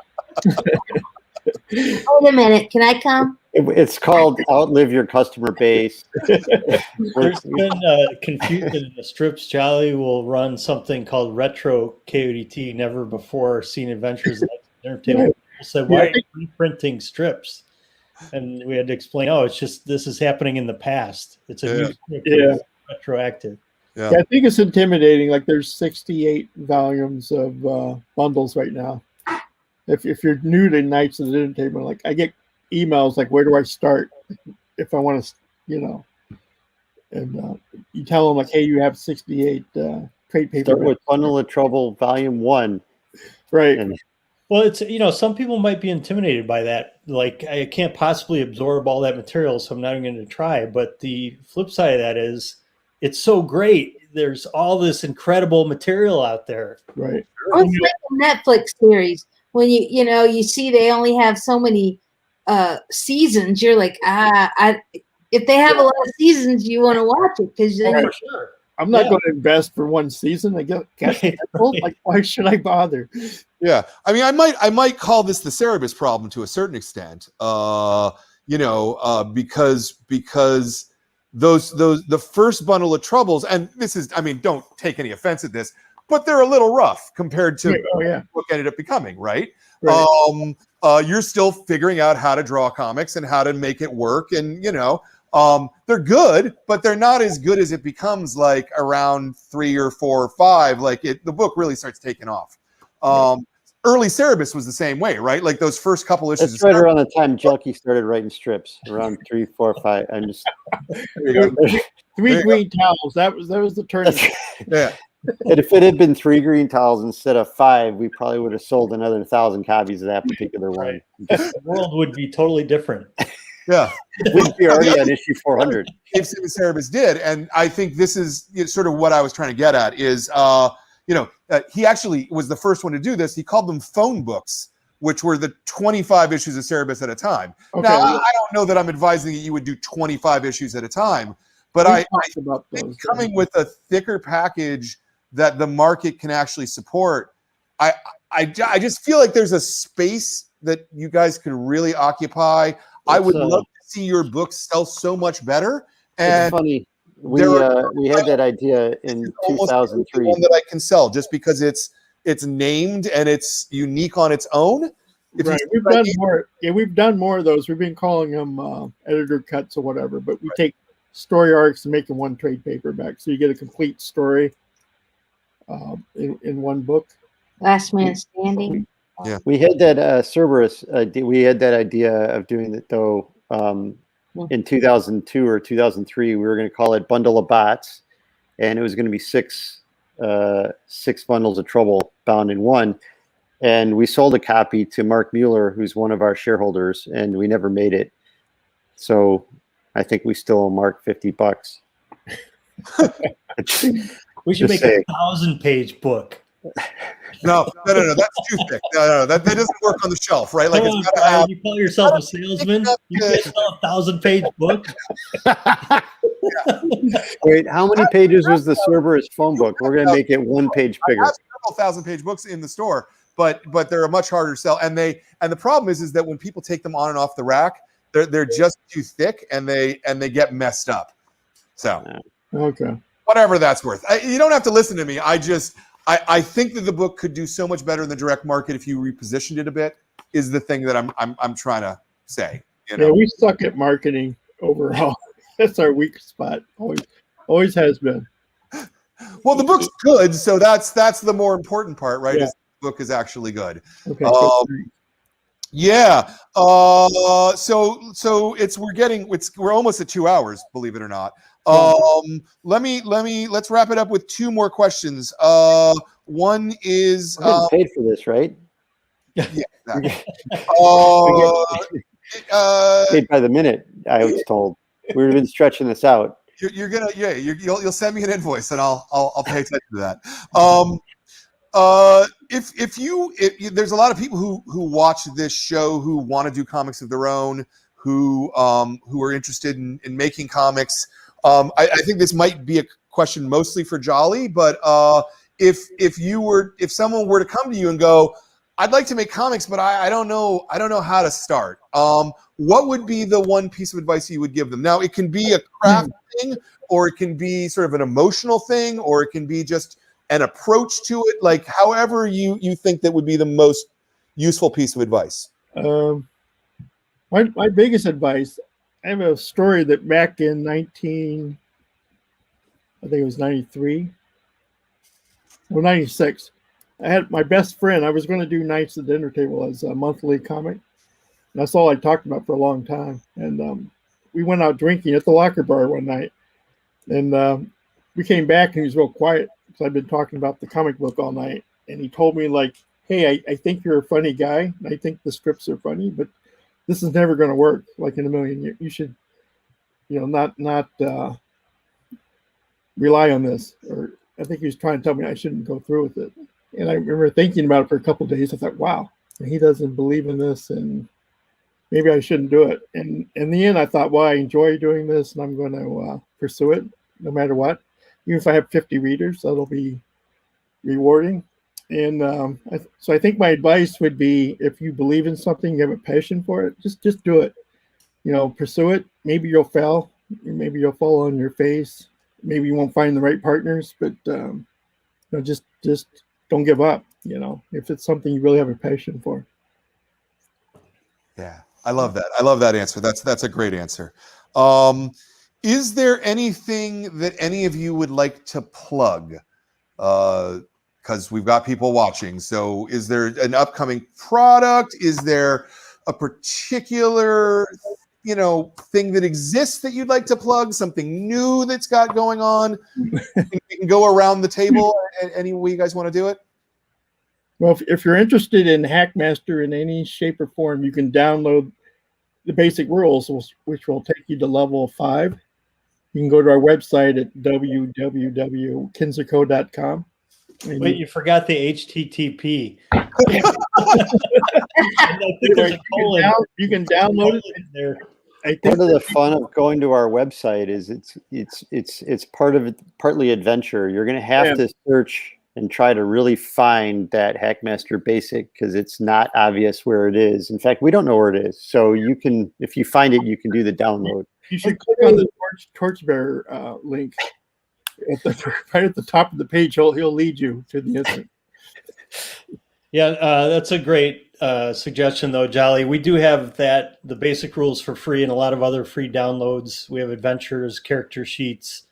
a minute. Can I come? It's called Outlive Your Customer Base. There's been confusion in the strips. Jolly will run something called Retro KODT, Never Before Seen Adventures. People said, "Why are you reprinting strips?" And we had to explain, it's just this is happening in the past. It's a new strip. It's retroactive. Yeah. I think it's intimidating. Like there's 68 volumes of bundles right now. If you're new to Knights of the Dinner Table, like I get emails like, "Where do I start if I want to, And you tell them like, "Hey, you have 68 trade paper." Start with Bundle of Trouble, Volume 1. Right. And Well, it's some people might be intimidated by that. Like, I can't possibly absorb all that material, so I'm not even going to try. But the flip side of that is, it's so great there's all this incredible material out there. Right. Or it's like a Netflix series. When you see they only have so many seasons, you're like, if they have a lot of seasons, you want to watch it because then Right. For sure. I'm not Yeah. going to invest for one season. I get canceled. Like, why should I bother? Yeah, I mean, I might call this the Cerebus problem to a certain extent. Because those the first bundle of troubles, and this is, I mean, don't take any offense at this, but they're a little rough compared to Oh yeah. what ended up becoming, right? Right. You're still figuring out how to draw comics and how to make it work, and they're good, but they're not as good as it becomes like around 3 or 4 or 5. Like the book really starts taking off. Early Cerebus was the same way, right? Like those first couple issues. That's right around the time Jelky started writing strips, around 3, 4, 5. I'm just Three green towels. That was the turning. Yeah. And if it had been 3 green towels instead of 5, we probably would have sold another 1,000 copies of that particular one. The world would be totally different. Yeah. We'd be already on issue 400. Dave Cerebus did, and I think this is sort of what I was trying to get at is, he actually was the first one to do this. He called them phone books, which were the 25 issues of Cerebus at a time. Okay. Now, I don't know that I'm advising that you would do 25 issues at a time, but I talked about think those. coming with a thicker package that the market can actually support, I just feel like there's a space that you guys could really occupy. I would love to see your books sell so much better. It's And funny. We had that idea in almost the only 2003. one that I can sell just because it's named and it's unique on its own. If Right. you- We've done more. Yeah, we've done more of those. We've been calling them editor cuts or whatever, but we take story arcs and make them one trade paperback, so you get a complete story in one book. Last Man Standing. We had that Cerberus. We had that idea of doing it though. In 2002 or 2003, we were going to call it Bundle of Bots, and it was going to be six bundles of trouble bound in one. And we sold a copy to Mark Mueller, who's one of our shareholders, and we never made it. So I think we still owe Mark $50. We should Just make saying. a 1,000-page book. No, that's too thick. No, that doesn't work on the shelf, right? Like Come on, it's got to Brian, have. you call yourself a salesman? You can't sell a 1,000-page book. Wait, how many pages was the Cerberus phone book? We're going to make it 1 page I bigger. have several 1,000-page books in the store, but they're a much harder to sell. And the problem is that when people take them on and off the rack, they're just too thick and they get messed up. So Okay. whatever that's worth. You don't have to listen to me. I think that the book could do so much better in the direct market if you repositioned it a bit. Is the thing that I'm trying to say. Yeah, we suck at marketing overall. That's our weak spot. Always has been. Well, the book's good, so that's the more important part, right? Yeah. Is the book is actually good. Okay. Yeah. So we're almost at 2 hours, believe it or not. Let's wrap it up with 2 more questions. One is We're getting paid for this, right? yeah, exactly. Paid by the minute, I was told. We've been stretching this out. You're gonna you'll send me an invoice and I'll pay attention to that. If there's a lot of people who watch this show who want to do comics of their own, who are interested in making comics. I think this might be a question mostly for Jolly, but if someone were to come to you and go, I'd like to make comics, but I don't know how to start. What would be the one piece of advice you would give them? Now, it can be a craft thing, or it can be sort of an emotional thing, or it can be just an approach to it. Like however you think that would be the most useful piece of advice. My biggest advice, I have a story that back in I think it was 93, or 96. I had my best friend. I was going to do Nights at the Dinner Table as a monthly comic. And that's all I talked about for a long time. And we went out drinking at the Locker Bar one night. And we came back and he was real quiet because I'd been talking about the comic book all night. And he told me like, hey, I think you're a funny guy. And I think the scripts are funny, but this is never going to work like in a million years. You should, not rely on this, or I think he was trying to tell me I shouldn't go through with it. And I remember thinking about it for a couple of days. I thought, wow, he doesn't believe in this, and maybe I shouldn't do it. And in the end, I thought, well, I enjoy doing this, and I'm going to pursue it no matter what. Even if I have 50 readers, that'll be rewarding. And so I think my advice would be, if you believe in something, you have a passion for it, just do it. Pursue it. Maybe you'll fail. Maybe you'll fall on your face. Maybe you won't find the right partners, but just don't give up. If it's something you really have a passion for. Yeah, I love that. I love that answer. That's a great answer. Is there anything that any of you would like to plug? Because we've got people watching. So is there an upcoming product? Is there a particular thing that exists that you'd like to plug? Something new that's got going on? You can go around the table any way you guys want to do it. Well, if you're interested in Hackmaster in any shape or form, you can download the basic rules, which will take you to level 5. You can go to our website at www.kinzerco.com. Wait, you forgot the HTTP. You can download it there. Part of the fun of going to our website is it's partly adventure. You're going to have to search and try to really find that Hackmaster Basic, because it's not obvious where it is. In fact, we don't know where it is. So you can, if you find it, you can do the download. You should click on the torchbearer link right at the top of the page. He'll lead you to the instant. Yeah, that's a great suggestion, though, Jolly. We do have the basic rules for free and a lot of other free downloads. We have adventures, character sheets,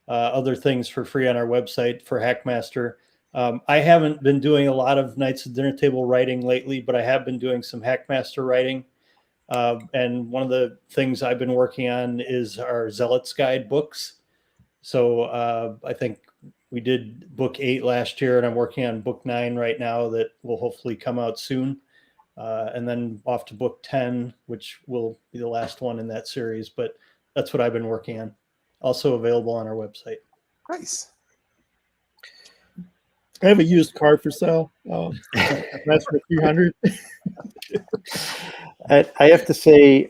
other things for free on our website for Hackmaster. I haven't been doing a lot of Knights of Dinner Table writing lately, but I have been doing some Hackmaster writing. And one of the things I've been working on is our Zealot's Guide books. So I think we did book 8 last year, and I'm working on book 9 right now that will hopefully come out soon. And then off to book 10, which will be the last one in that series. But that's what I've been working on. Also available on our website. Nice. I have a used car for sale. That's for $300. I have to say,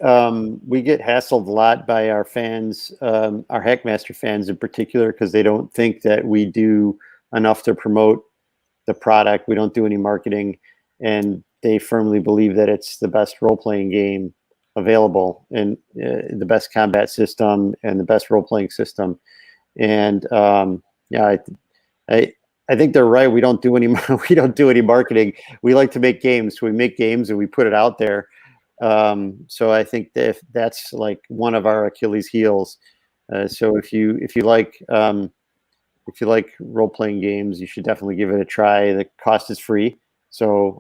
we get hassled a lot by our fans, our Hackmaster fans in particular, because they don't think that we do enough to promote the product. We don't do any marketing, and they firmly believe that it's the best role-playing game available, and the best combat system and the best role-playing system. And I think they're right. We don't do any marketing. We like to make games. So we make games and we put it out there. So I think that that's like one of our Achilles heels. So if you like role-playing games, you should definitely give it a try. The cost is free, so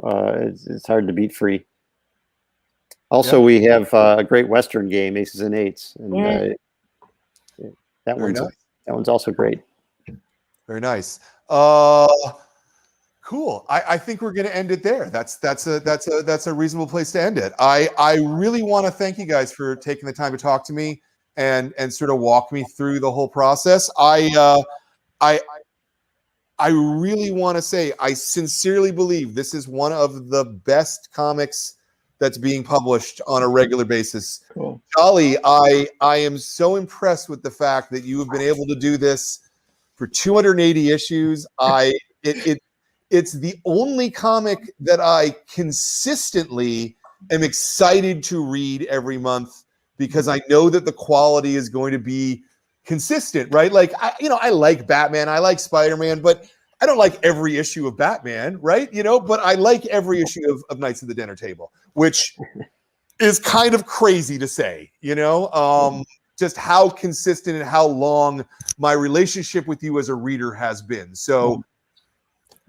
it's hard to beat free. Also, we have a great Western game, Aces and Eights, and that one's also great. Very nice. Cool. I think we're going to end it there. That's a reasonable place to end it. I really want to thank you guys for taking the time to talk to me and sort of walk me through the whole process. I really want to say I sincerely believe this is one of the best comics that's being published on a regular basis. Cool. Jolly, I am so impressed with the fact that you have been able to do this for 280 issues. It's the only comic that I consistently am excited to read every month, because I know that the quality is going to be consistent, right? Like, I like Batman, I like Spider-Man, but I don't like every issue of Batman, right? But I like every issue of Knights of the Dinner Table, which is kind of crazy to say, just how consistent and how long my relationship with you as a reader has been. So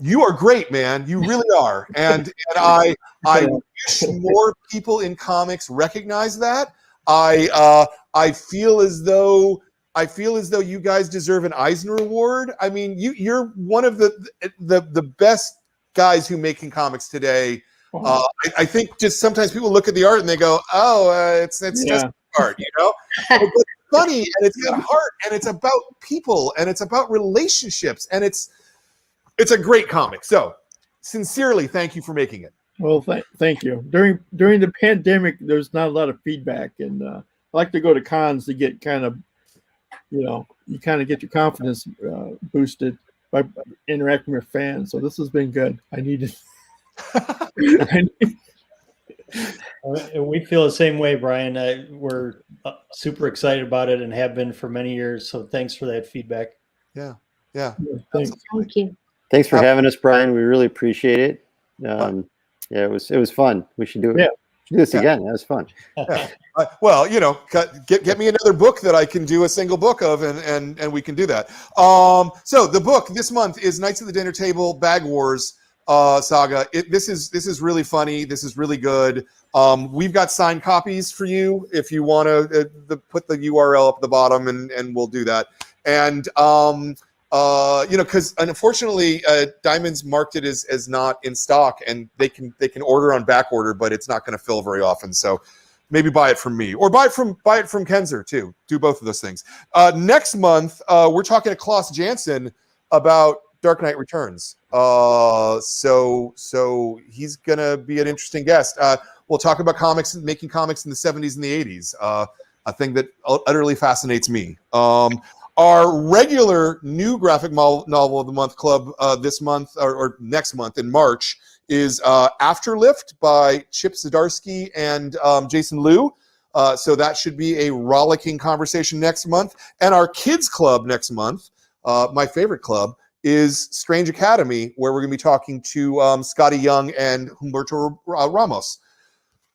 you are great, man. You really are. And I wish more people in comics recognize that. I feel as though you guys deserve an Eisner Award. I mean, you're one of the best guys who make in comics today. I think just sometimes people look at the art and they go, "Oh, it's just art," funny and it's got heart and it's about people and it's about relationships and it's a great comic. So sincerely, thank you for making it. Well, thank you. During the pandemic, there's not a lot of feedback, and I like to go to cons to get kind of, you kind of get your confidence boosted by interacting with fans. So this has been good. I needed. We feel the same way, Brian. We're super excited about it and have been for many years. So thanks for that feedback. Yeah. Thanks. Thank you. Thanks for having us, Brian. We really appreciate it. Yeah, it was fun. We should do it. Yeah. Do this again. That was fun. Yeah. Well, get me another book that I can do a single book of, and we can do that. So the book this month is Knights of the Dinner Table Bag Wars Saga. This is really funny. This is really good. We've got signed copies for you if you want to put the URL up at the bottom, and we'll do that. And because unfortunately, Diamond's marked it as not in stock, and they can order on back order, but it's not going to fill very often. So maybe buy it from me or buy it from Kenzer too. Do both of those things. Next month, we're talking to Klaus Janson about Dark Knight Returns. So he's going to be an interesting guest. We'll talk about comics and making comics in the 70s and the 80s, a thing that utterly fascinates me. Our regular new graphic novel of the month club this month or next month in March is Afterlift by Chip Zdarsky and Jason Liu. So that should be a rollicking conversation next month. And our kids club next month, my favorite club, is Strange Academy, where we're going to be talking to Scotty Young and Humberto Ramos.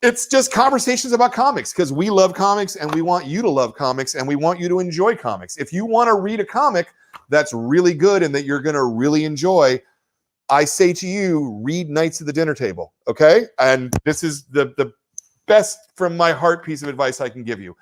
It's just conversations about comics because we love comics and we want you to love comics and we want you to enjoy comics. If you want to read a comic that's really good and that you're going to really enjoy, I say to you, read Knights of the Dinner Table, okay? And this is the best from my heart piece of advice I can give you.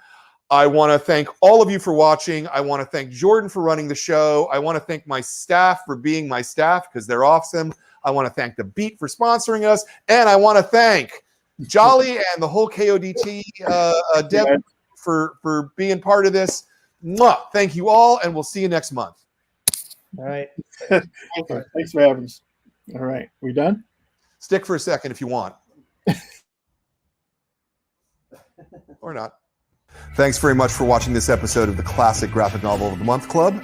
I want to thank all of you for watching. I want to thank Jordan for running the show. I want to thank my staff for being my staff because they're awesome. I want to thank The Beat for sponsoring us. And I want to thank Jolly and the whole KODT Deb for being part of this. Mwah! Thank you all, and we'll see you next month. All right. Thanks for having us. All right. We done? Stick for a second if you want. Or not. Thanks very much for watching this episode of the Classic Graphic Novel of the Month Club.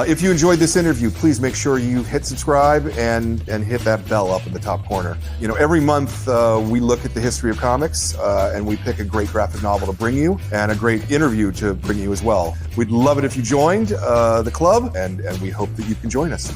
If you enjoyed this interview, please make sure you hit subscribe and hit that bell up in the top corner. Every month we look at the history of comics and we pick a great graphic novel to bring you and a great interview to bring you as well. We'd love it if you joined the club, and we hope that you can join us.